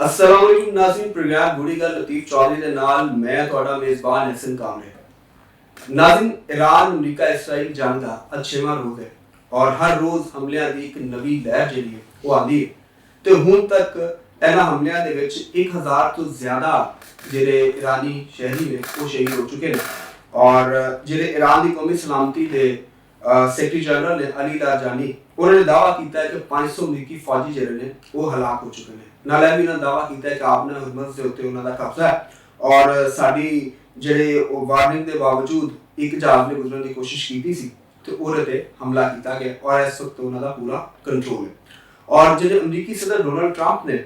अस्सलाम वालेकुम नाज़रीन, प्रोग्राम बूढ़ी गल लतीफ चौधरी के नाल मैं तुहाडा मेज़बान हसन कामरे। नाज़रीन, ईरान अमरीका इसराइल जंग का अज 6वां रोज़ है और हर रोज़ हमलियां की एक नवी लहर जिहड़ी है वो आंदी है ते हुण तक इन्हां हमलियां दे विच 1000 तो ज़्यादा जिहड़े ईरानी शहरी ने वो शहीद हो चुके हैं और जिहड़े ईरान की कौमी सलामती के सैकटरी जनरल ने अली लारजानी उन्होंने दावा किया है कि 500 अमरीकी फौजी जिहड़े ने वो हलाक हो चुके हैं। नाल भी उन्होंने दावा किया है कि आपने हुकूमत के उत्ते उन्होंने कब्जा है और साडी जिहड़े वार्निंग के बावजूद एक जहाज ने गुजरने की कोशिश की सी तो उहदे ते हमला किया गया और इस वक्त उन्होंने पूरा कंट्रोल है। और जिहड़े अमरीकी सदर डोनाल्ड ट्रंप ने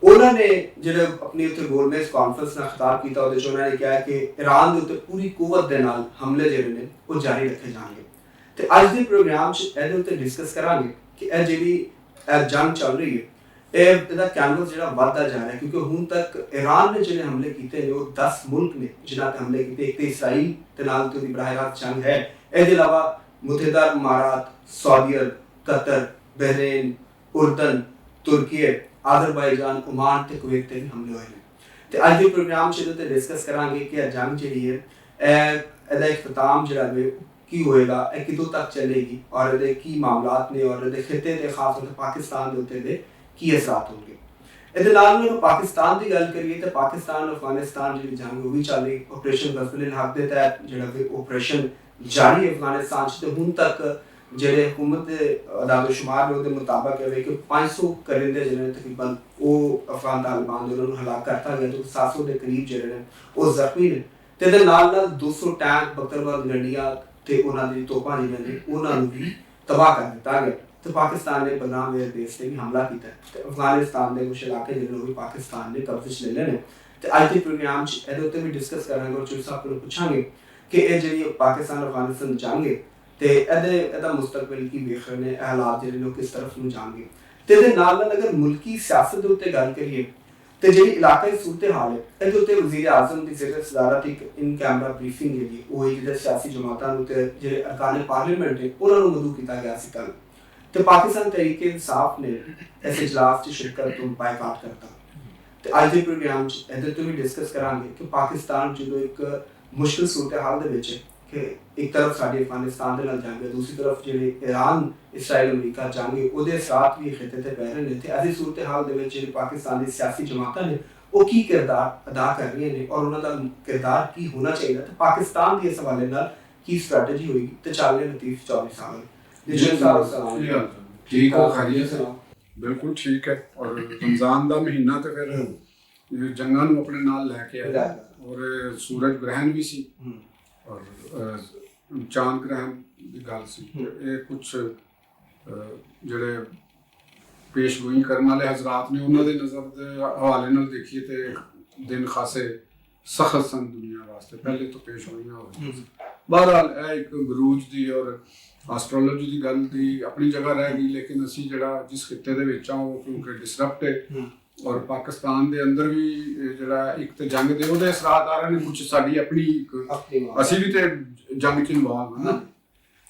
उन्होंने जिहड़े अपनी उत्ते गोलमेज कॉन्फ्रेंस में खिताब किया उहदे च उन्होंने कहा कि ईरान के उत्ते पूरी कुवत दे नाल हमले जिहड़े ने वो जारी रखे जाएंगे। तो अज के प्रोग्राम इहदे उत्ते डिस्कस करांगे कि यह जिहड़ी जंग चल रही है ਇਹਦਾ ਕੈਨਵਸ ਜਿਹੜਾ ਵੱਧਦਾ ਜਾ ਰਿਹਾ ਕਿਉਂਕਿ ਹੁਣ ਤੱਕ ਈਰਾਨ ਨੇ ਜਿਹੜੇ ਹਮਲੇ ਕੀਤੇ ਨੇ ਉਹ 10 ਮੁਲਕ ਨੇ ਜਿਨ੍ਹਾਂ ਤੇ ਹਮਲੇ ਕੀਤੇ। ਇੱਕ ਤੇ ਇਸਰਾਈਲ ਤੇ ਨਾਲ ਤੇ ਉਹਦੀ ਬਰਾਹ ਰਾਸਤ ਜੰਗ ਹੈ। ਇਹਦੇ ਇਲਾਵਾ ਮੁਤਹਦਾ ਇਮਾਰਾਤ, ਸਾਊਦੀ ਅਰਬ, ਕਤਰ, ਬਹਿਰੀਨ, ਉਰਦਨ, ਤੁਰਕੀ, ਆਜ਼ਰਬਾਈਜਾਨ, ओमान ਤੇ ਕੁਵੈਤ ਤੇ ਵੀ ਹਮਲੇ ਹੋਏ ਨੇ। ਤੇ ਅੱਜ ਦੇ ਪ੍ਰੋਗਰਾਮ 'ਚ ਇਹਦੇ ਤੇ ਡਿਸਕਸ ਕਰਾਂਗੇ ਕਿ ਇਹ ਜੰਗ ਜਿਹੜੀ ਹੈ ਇਹਦਾ ਇਖਤਤਾਮ ਜਿਹੜਾ ਹੈ ਕੀ ਹੋਏਗਾ, ਇਹ ਕਿਦੋਂ ਤੱਕ ਚੱਲੇਗੀ ਔਰ ਇਹਦੇ ਕੀ ਮਾਮਲਾਤ ਨੇ ਔਰ ਇਹਦੇ ਖਿੱਤੇ ਤੇ ਖਾਸ ਤੌਰ ਤੇ ਪਾਕਿਸਤਾਨ ਦੇ ਉੱਤੇ ਦੇ की असरात होंगे। ਇਹਦੇ ਨਾਲ ਨੂੰ ਪਾਕਿਸਤਾਨ ਦੀ ਗੱਲ ਕਰੀਏ ਤਾਂ ਪਾਕਿਸਤਾਨ ਅਫਗਾਨਿਸਤਾਨ ਜਿਹੜੀ ਜੰਗ ਉਹ ਵੀ ਚੱਲ ਰਹੀ। ਆਪਰੇਸ਼ਨ ਗਜ਼ਵਲ ਹੱਕ ਦੇ ਤਹਿਤ ਜਿਹੜਾ ਵੀ ਆਪਰੇਸ਼ਨ ਜਾਰੀ ਹੈ ਅਫਗਾਨਿਸਤਾਨ 'ਚ ਤੇ ਹੁਣ ਤੱਕ ਜਿਹੜੇ ਹਕੂਮਤ ਦੇ ਅਦਾਦ-ਓ-ਸ਼ੁਮਾਰ ਨੇ ਉਹਦੇ ਮੁਤਾਬਕ ਹੈ ਕਿ 500 ਕਰਿੰਦੇ ਜਿਹੜੇ ਤਕਰੀਬਨ ਉਹ ਅਫਗਾਨ ਤਾਲਿਬਾਨ ਦੇ ਉਹਨਾਂ ਨੂੰ ਹਲਾਕ ਕਰਤਾ ਗਿਆ ਤੇ 700 ਦੇ ਕਰੀਬ ਜਿਹੜੇ ਨੇ ਉਹ ਜ਼ਖਮੀ ਨੇ ਤੇ ਇਹਦੇ ਨਾਲ 200 ਟੈਂਕ, ਬਖਤਰਬੰਦ ਗੰਡੀਆਂ ਤੇ ਉਹਨਾਂ ਦੀ ਤੋਪਾਂ ਜਿਹੜੀਆਂ ਨੇ ਉਹਨਾਂ ਨੂੰ ਵੀ ਤਬਾਹ ਕਰ ਦਿੱਤਾ ਗਿਆ। तो पाकिस्तान ने बलराम एयरबेस से भी हमला किया तो अफगानिस्तान के कुछ इलाके जिन्होंने भी पाकिस्तान ने कब्जे च ले लेने। तो अज के प्रोग्राम ये भी डिस्कस करांगे और चौधरी साहब को पूछांगे कि यह जी पाकिस्तान अफगानिस्तान जंग है तो यदा मुस्तकबिल की वेख रहे हैं, हालात जो किस तरफ में जाएंगे। तो ये अगर मुल्की सियासत के उत्ते गल करिए तो जी इलाकाई सूरत हाल है ये उत्ते वज़ीर आज़म की ज़ेर सदारत एक इन कैमरा ब्रीफिंग है वो जिहड़े सियासी जमातां ते जिहड़े अरकान पार्लीमेंट है उन्होंने मदू किया गया सी कल। तो पाकिस्तान तहरीक इंसाफ ने इस इजलास की शिरकत तो बायकाट करता। तो अज के प्रोग्राम इधर तो भी डिस्कस करांगे कि पाकिस्तान जो एक मुश्किल सूरत हाल है कि एक तरफ साड़ी अफगानिस्तान के नाल जंग है, दूसरी तरफ जो ईरान इसराइल अमरीका जंग है वो साथ भी खिते ते पै रहे हैं। तो ऐसी सूरत हाल के पाकिस्तान की सियासी जमातां ने वो की किरदार अदा कर रही हैं और उन्होंने किरदार की होना चाहिए। तो पाकिस्तान के इस हवाले नाल की स्ट्रैटेजी होगी। तो चल रहे लतीफ चौधरी साहब ठीक हो, खैरियत से बिल्कुल ठीक है। और रमजान का महीना तो फिर जंगा नूं अपने नाल लैके आया और सूरज ग्रहण भी सी और चांद ग्रहण की गल सी। ये कुछ जिहड़े पेशगोई करने वाले हजरात ने उन्होंने नज़र के हवाले नाल देखिए तो दिन खासे सख्त सन दुनिया वास्ते। पहले तो पेशगोइयां हो बहरहाल एक बरूज की और एस्ट्रोलॉजी की गल की अपनी जगह रह गई, लेकिन असी जरा जिस खिते दे विच वो क्योंकि डिसरप्ट है और पाकिस्तान के अंदर भी जरा एक तो जंग दे उहदे असरात आ रहे हैं, कुछ साडी अपनी असी भी तो जंग च इन्वॉल्व है ना,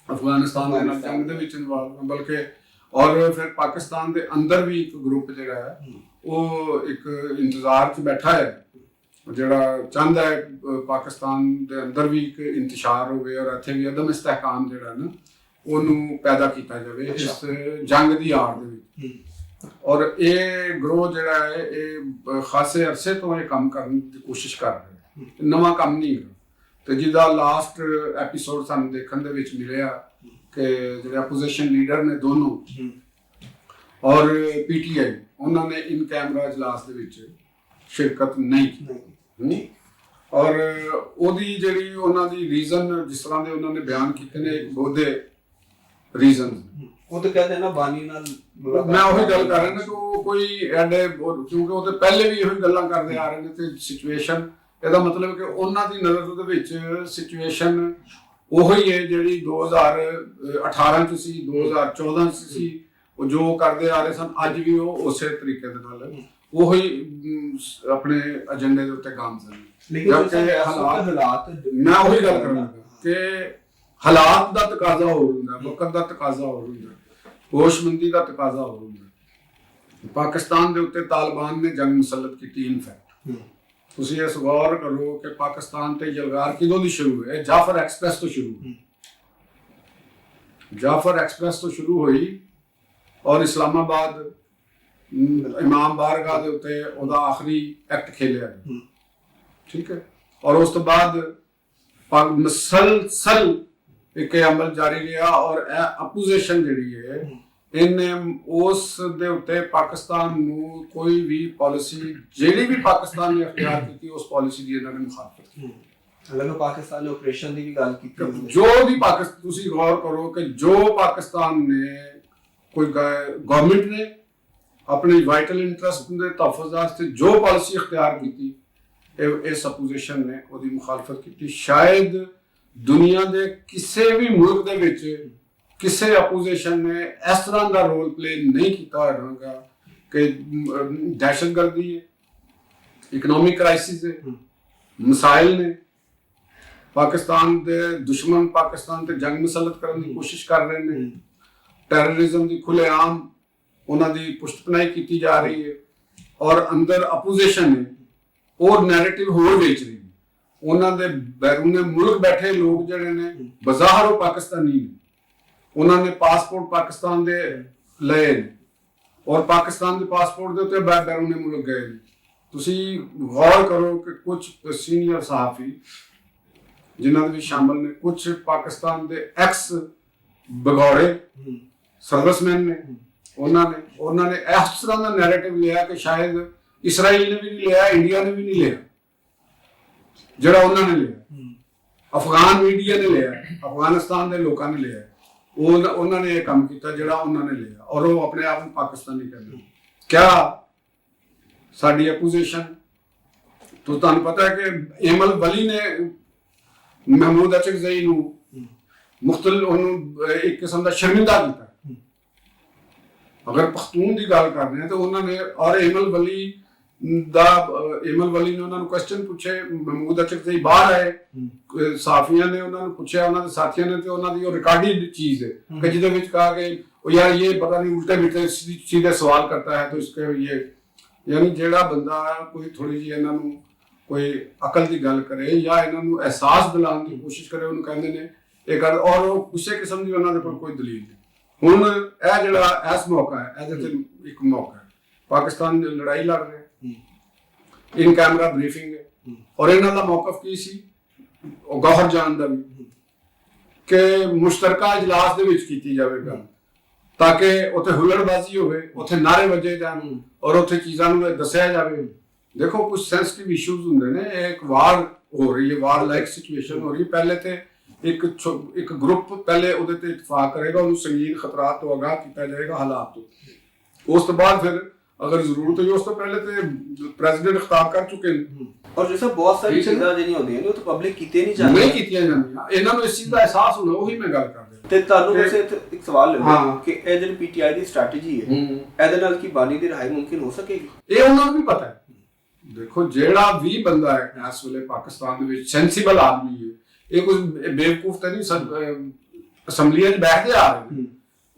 अफगानिस्तान के नाल जंग दे विच इन्वॉल्व है। बल्कि और फिर पाकिस्तान के अंदर भी एक ग्रुप जरा है वो एक इंतजार च बैठा है ਜਿਹੜਾ ਚਾਹੁੰਦਾ ਹੈ ਪਾਕਿਸਤਾਨ ਦੇ ਅੰਦਰ ਵੀ ਇੱਕ ਇੰਤਸ਼ਾਰ ਹੋਵੇ ਔਰ ਇੱਥੇ ਵੀ ਅਦਮ ਇਸਤਹਿਕਾਮ ਜਿਹੜਾ ਨਾ ਉਹਨੂੰ ਪੈਦਾ ਕੀਤਾ ਜਾਵੇ ਇਸ ਜੰਗ ਦੀ ਆੜ ਦੇ ਵਿੱਚ। ਔਰ ਇਹ ਗਰੋਹ ਜਿਹੜਾ ਹੈ ਇਹ ਖਾਸੇ ਅਰਸੇ ਤੋਂ ਇਹ ਕੰਮ ਕਰਨ ਦੀ ਕੋਸ਼ਿਸ਼ ਕਰ ਰਿਹਾ ਹੈ, ਨਵਾਂ ਕੰਮ ਨਹੀਂ ਹੈ। ਤੇ ਜਿਹਦਾ ਲਾਸਟ ਐਪੀਸੋਡ ਸਾਨੂੰ ਦੇਖਣ ਦੇ ਵਿੱਚ ਮਿਲਿਆ ਕਿ ਜਿਹੜੇ ਆਪੋਜੀਸ਼ਨ ਲੀਡਰ ਨੇ ਦੋਨੋਂ ਔਰ ਪੀਟੀਆਈ ਉਹਨਾਂ ਨੇ ਇਨ ਕੈਮਰਾ ਇਜਲਾਸ ਦੇ ਵਿੱਚ ਸ਼ਿਰਕਤ ਨਹੀਂ ਕੀਤੀ और ਉਹਦੀ ਜਿਹੜੀ ਉਹਨਾਂ ਦੀ ਰੀਜ਼ਨ ਜਿਸ ਤਰ੍ਹਾਂ ਦੇ ਉਹਨਾਂ ਨੇ ਬਿਆਨ ਕੀਤੇ ਨੇ ਇੱਕ ਬਹੁਤੇ ਰੀਜ਼ਨ ਉਹ ਤਾਂ ਕਹਿੰਦੇ ਨਾ ਬਾਨੀ ਨਾਲ ਮੈਂ ਉਹੀ ਗੱਲ ਕਰ ਰਿਹਾ ਨਾ ਕਿ ਉਹ ਕੋਈ ਐਡੇ ਕਿਉਂਕਿ ਉਹ ਤੇ ਪਹਿਲੇ ਵੀ ਇਹੋ ਗੱਲਾਂ ਕਰਦੇ ਆ ਰਹੇ ਨੇ ਤੇ ਸਿਚੁਏਸ਼ਨ ਇਹਦਾ ਮਤਲਬ ਕਿ ਉਹਨਾਂ ਦੀ ਨਜ਼ਰ ਦੇ ਵਿੱਚ ਸਿਚੁਏਸ਼ਨ ਉਹੀ ਹੈ ਜਿਹੜੀ 2018 ਚ ਸੀ, 2014 ਚ ਸੀ। ਉਹ ਜੋ ਕਰਦੇ ਆ ਰਹੇ ਸਨ ਅੱਜ ਵੀ ਉਹ ਉਸੇ ਤਰੀਕੇ ਦੇ ਨਾਲ ਉਹੀ ਆਪਣੇ ਏਜੰਡੇ ਦੇ ਉੱਤੇ ਗਾਮਜ਼ਨ ਲੇਕਿਨ ਹਾਲਾਤ ਮੈਂ ਉਹੀ ਗੱਲ ਕਰਾਂਗਾ ਕਿ ਹਾਲਾਤ ਦਾ ਤਕਾਜ਼ਾ ਹੋ ਹੁੰਦਾ, ਵਕਤ ਦਾ ਤਕਾਜ਼ਾ ਹੋ ਹੁੰਦਾ, ਹੋਸ਼ਮੰਦੀ ਦਾ ਤਕਾਜ਼ਾ ਹੋ ਹੁੰਦਾ। ਪਾਕਿਸਤਾਨ ਦੇ ਉੱਤੇ ਤਾਲਿਬਾਨ ਨੇ ਜੰਗ ਮੁਸੱਲਤ ਕੀਤੀ। ਇਨਫੈਕਟ ਤੁਸੀਂ ਇਸ ਗੌਰ ਕਰੋ ਕਿ ਪਾਕਿਸਤਾਨ ਤੇ ਯਲਗਾਰ ਕਿਦੋਂ ਦੀ ਸ਼ੁਰੂ ਹੋਈ? ਜਾਫਰ ਐਕਸਪ੍ਰੈਸ ਤੋਂ ਸ਼ੁਰੂ ਹੋਈ। ਜਾਫਰ ਐਕਸਪ੍ਰੈਸ ਤੋਂ ਸ਼ੁਰੂ ਹੋਈ ਔਰ ਇਸਲਾਮਾਬਾਦ ਇਮਾਮ ਬਾਰਗਾਹ ਦੇ ਉੱਤੇ ਉਹਦਾ ਆਖਰੀ ਐਕਟ ਖੇਲਿਆ। ਠੀਕ ਹੈ। ਔਰ ਉਸ ਤੋਂ ਬਾਅਦ ਮਸਲਸਲ ਇੱਕ ਅਮਲ ਜਾਰੀ ਰਿਹਾ ਔਰ ਅਪੋਜੀਸ਼ਨ ਜਿਹੜੀ ਹੈ ਇਹਨੇ ਉਸ ਦੇ ਉੱਤੇ ਪਾਕਿਸਤਾਨ ਨੂੰ ਕੋਈ ਵੀ ਪਾਲਿਸੀ ਜਿਹੜੀ ਵੀ ਪਾਕਿਸਤਾਨ ਨੇ ਅਖਤਿਆਰ ਕੀਤੀ ਉਸ ਪਾਲਿਸੀ ਦੀ ਇਹਨਾਂ ਨੇ ਮੁਖਾਲਫਤ ਕੀਤੀ। ਹਾਲਾਂਕਿ ਪਾਕਿਸਤਾਨ ਨੇ ਆਪਰੇਸ਼ਨ ਦੀ ਵੀ ਗੱਲ ਕੀਤੀ। ਜੋ ਵੀ ਪਾਕਿਸਤਾਨ ਤੁਸੀਂ ਗੌਰ ਕਰੋ ਕਿ ਜੋ ਪਾਕਿਸਤਾਨ ਨੇ ਕੋਈ ਗਵਰਨਮੈਂਟ ਨੇ ਆਪਣੇ ਵਾਈਟਲ ਇੰਟਰਸਟ ਦੇ ਤਹਫੁਜ਼ ਵਾਸਤੇ ਜੋ ਪਾਲਿਸੀ ਅਖਤਿਆਰ ਕੀਤੀ ਇਸ ਅਪੋਜੀਸ਼ਨ ਨੇ ਉਹਦੀ ਮੁਖਾਲਫਤ ਕੀਤੀ। ਸ਼ਾਇਦ ਦੁਨੀਆ ਦੇ ਕਿਸੇ ਵੀ ਮੁਲਕ ਦੇ ਵਿੱਚ ਕਿਸੇ ਅਪੋਜੀਸ਼ਨ ਨੇ ਇਸ ਤਰ੍ਹਾਂ ਦਾ ਰੋਲ ਪਲੇ ਨਹੀਂ ਕੀਤਾ ਹੋਵੇਗਾ ਕਿ ਦਹਿਸ਼ਤਗਰਦੀ ਹੈ, ਇਕਨੋਮਿਕ ਕ੍ਰਾਈਸਿਸ ਹੈ, ਮਸਾਇਲ ਨੇ, ਪਾਕਿਸਤਾਨ ਦੇ ਦੁਸ਼ਮਣ ਪਾਕਿਸਤਾਨ ਤੇ ਜੰਗ ਮੁਸੱਲਤ ਕਰਨ ਦੀ ਕੋਸ਼ਿਸ਼ ਕਰ ਰਹੇ ਨੇ, ਟੈਰਰਿਜ਼ਮ ਦੀ ਖੁੱਲ੍ਹੇਆਮ ਉਹਨਾਂ ਦੀ ਪੁਸ਼ਤਪਨਾਹੀ ਕੀਤੀ ਜਾ ਰਹੀ ਹੈ ਔਰ ਅੰਦਰ ਅਪੋਜੀਸ਼ਨ ਹੈ ਉਹ ਨੈਰੇਟਿਵ ਹੋਰ ਵੇਚ ਰਹੀ ਹੈ। ਉਹਨਾਂ ਦੇ ਬੈਰੂਨੇ ਮੁਲਕ ਬੈਠੇ ਲੋਕ ਜਿਹੜੇ ਨੇ ਬਜ਼ਾਹਰ ਉਹ ਪਾਕਿਸਤਾਨੀ ਨੇ, ਉਹਨਾਂ ਨੇ ਪਾਸਪੋਰਟ ਪਾਕਿਸਤਾਨ ਦੇ ਲਏ ਨੇ ਔਰ ਪਾਕਿਸਤਾਨ ਦੇ ਪਾਸਪੋਰਟ ਦੇ ਉੱਤੇ ਬੈਰੂਨੇ ਮੁਲਕ ਗਏ ਨੇ। ਤੁਸੀਂ ਗੌਰ ਕਰੋ ਕਿ ਕੁਝ ਸੀਨੀਅਰ ਸਹਾਫੀ ਜਿਨ੍ਹਾਂ ਦੇ ਵੀ ਸ਼ਾਮਲ ਨੇ, ਕੁਝ ਪਾਕਿਸਤਾਨ ਦੇ ਐਕਸ ਭਗੌੜੇ ਸਰਵਿਸਮੈਨ ਨੇ, ਉਹਨਾਂ ਨੇ ਇਸ ਤਰ੍ਹਾਂ ਦਾ ਨੈਰੇਟਿਵ ਲਿਆ ਕਿ ਸ਼ਾਇਦ ਇਸਰਾਈਲ ਨੇ ਵੀ ਨਹੀਂ ਲਿਆ, ਇੰਡੀਆ ਨੇ ਵੀ ਨਹੀਂ ਲਿਆ ਜਿਹੜਾ ਉਹਨਾਂ ਨੇ ਲਿਆ। ਅਫਗਾਨ ਮੀਡੀਆ ਨੇ ਲਿਆ, ਅਫਗਾਨਿਸਤਾਨ ਦੇ ਲੋਕਾਂ ਨੇ ਲਿਆ, ਉਹਨਾਂ ਨੇ ਇਹ ਕੰਮ ਕੀਤਾ ਜਿਹੜਾ ਉਹਨਾਂ ਨੇ ਲਿਆ ਔਰ ਉਹ ਆਪਣੇ ਆਪ ਨੂੰ ਪਾਕਿਸਤਾਨੀ ਕਹਿੰਦੇ। ਕਿਆ ਸਾਡੀ ਅਪੋਜੀਸ਼ਨ ਤੁਹਾਨੂੰ ਪਤਾ ਹੈ ਕਿ ਏਮਲ ਵਲੀ ਨੇ ਮਹਿਮੂਦ ਅਚਕਜ਼ਈ ਨੂੰ ਉਹਨੂੰ ਇੱਕ ਕਿਸਮ ਦਾ ਸ਼ਰਮਿੰਦਾ ਕੀਤਾ। ਅਗਰ ਪਖਤੂਨ ਦੀ ਗੱਲ ਕਰਦੇ ਹਾਂ ਤਾਂ ਉਹਨਾਂ ਨੇ ਔਰ ਏਮਲ ਵਲੀ ਨੇ ਉਹਨਾਂ ਨੂੰ ਕੁਐਸਚਨ ਪੁੱਛੇ, ਮਹਿਮੂਦ ਅਚਕਜ਼ਈ ਬਾਹਰ ਆਏ, ਸਾਫੀਆਂ ਨੇ ਉਹਨਾਂ ਨੂੰ ਪੁੱਛਿਆ, ਉਹਨਾਂ ਦੇ ਸਾਥੀਆਂ ਨੇ, ਤੇ ਉਹਨਾਂ ਦੀ ਉਹ ਰਿਕਾਰਡਿਡ ਚੀਜ਼ ਹੈ ਕਿ ਜਿਹਦੇ ਵਿੱਚ ਕਹਾ ਕਿ ਉਹ ਯਾਰ ਇਹ ਪਤਾ ਨਹੀਂ ਉਲਟੇ ਮਿਲਟੇ सीधे सवाल करता है तो इसके ये यानी ਜਿਹੜਾ ਬੰਦਾ ਕੋਈ ਥੋੜੀ ਜਿਹੀ ਇਹਨਾਂ ਨੂੰ ਕੋਈ ਅਕਲ ਦੀ ਗੱਲ ਕਰੇ ਜਾਂ ਇਹਨਾਂ ਨੂੰ ਅਹਿਸਾਸ ਦਿਲਾਉਣ ਦੀ ਕੋਸ਼ਿਸ਼ ਕਰੇ ਉਹਨੂੰ ਕਹਿੰਦੇ ਨੇ ਇਹ ਗੱਲ, ਔਰ ਉਹ ਕਿਸੇ ਕਿਸਮ ਦੀ ਉਹਨਾਂ ਦੇ ਕੋਲ ਕੋਈ ਦਲੀਲ ਨਹੀਂ। ਹੁਣ ਇਹ ਜਿਹੜਾ ਇਸ ਮੌਕਾ ਹੈ, ਇਹਦੇ ਤੇ ਇੱਕ ਮੌਕਾ ਹੈ, ਪਾਕਿਸਤਾਨ ਦੀ ਲੜਾਈ ਲੜ ਰਹੇ, ਇਨ ਕੈਮਰਾ ਬਰੀਫਿੰਗ ਹੈ ਔਰ ਇਹਨਾਂ ਦਾ ਮੌਕਫ ਕੀ ਸੀ ਉਹ ਗੌਹਰ ਜਾਨ ਦਾ ਵੀ ਕਿ ਮੁਸ਼ਤਰਕਾ ਇਜਲਾਸ ਦੇ ਵਿੱਚ ਕੀਤੀ ਜਾਵੇਗਾ ਤਾਂ ਕਿ ਉੱਥੇ ਹੁੱਲੜਬਾਜ਼ੀ ਹੋਵੇ, ਉੱਥੇ ਨਾਰੇ ਵੱਜੇ ਜਾਣ ਔਰ ਉੱਥੇ ਚੀਜ਼ਾਂ ਨੂੰ ਦੱਸਿਆ ਜਾਵੇ। ਦੇਖੋ ਕੁਝ ਸੈਂਸਿਟਿਵ ਇਸ਼ੂਜ਼ ਹੁੰਦੇ ਨੇ, ਇਹ ਇੱਕ ਵਾਰ ਹੋ ਰਹੀ ਹੈ, ਵਾਰ ਲਾਈਕ ਸਿਚੁਏਸ਼ਨ ਹੋ ਰਹੀ ਹੈ। ਪਹਿਲੇ ਤੇ ਇੱਕ ਗਰੁੱਪ ਪਹਿਲੇ ਉਹਦੇ ਤੇ ਇਤਫਾਕ ਕਰੇਗਾ, ਉਹਨੂੰ ਸੰਗੀਨ ਖਤਰਾਤ ਤੋਂ ਆਗਾਹ ਕੀਤਾ ਜਾਏਗਾ, ਹਾਲਾਤ ਤੋਂ। ਉਸ ਤੋਂ ਬਾਅਦ ਫਿਰ ਅਗਰ ਜ਼ਰੂਰਤ ਹੋਈ, ਉਸ ਤੋਂ ਪਹਿਲੇ ਤੇ ਪ੍ਰੈਜ਼ੀਡੈਂਟ ਖਿਤਾਬ ਕਰ ਚੁੱਕੇ ਨੇ ਔਰ ਜਿਵੇਂ ਬਹੁਤ ਸਾਰੀ ਚੀਜ਼ਾਂ ਜਿਹੜੀਆਂ ਹੁੰਦੀਆਂ ਨੇ ਉਹ ਤਾਂ ਪਬਲਿਕ ਕੀਤੇ ਨਹੀਂ ਜਾਂਦੀਆਂ, ਨਹੀਂ ਕੀਤੀਆਂ ਜਾਂਦੀਆਂ। ਇਹਨਾਂ ਨੂੰ ਇਸ ਚੀਜ਼ ਦਾ ਅਹਿਸਾਸ ਹੋਣਾ, ਉਹੀ ਮੈਂ ਗੱਲ ਕਰ ਰਿਹਾ। ਤੇ ਤੁਹਾਨੂੰ ਵੈਸੇ ਇੱਕ ਸਵਾਲ ਲੱਗਦਾ ਕਿ ਇਹ ਜਿਹੜੀ ਪੀਟੀਆਈ ਦੀ ਸਟ੍ਰੈਟਜੀ ਹੈ ਇਹਦੇ ਨਾਲ ਕੀ ਬਾਨੀ ਦੀ ਰਿਹਾਈ ਮੁਮਕਿਨ ਹੋ ਸਕੇਗੀ? ਇਹ ਉਹਨਾਂ ਨੂੰ ਵੀ ਪਤਾ ਹੈ। ਦੇਖੋ ਜਿਹੜਾ ਵੀ ਬੰਦਾ ਹੈ ਇਸ ਵੇਲੇ ਪਾਕਿਸਤਾਨ ਦੇ ਵਿੱਚ ਸੈਂਸੀਬਲ ਆਦਮੀ ਹੈ, ਇਹ ਕੁਝ ਬੇਵਕੂਫ ਤਾਂ ਨਹੀਂ, ਅਸੈਂਬਲੀਆਂ 'ਚ ਬੈਠਦੇ ਆ ਰਹੇ,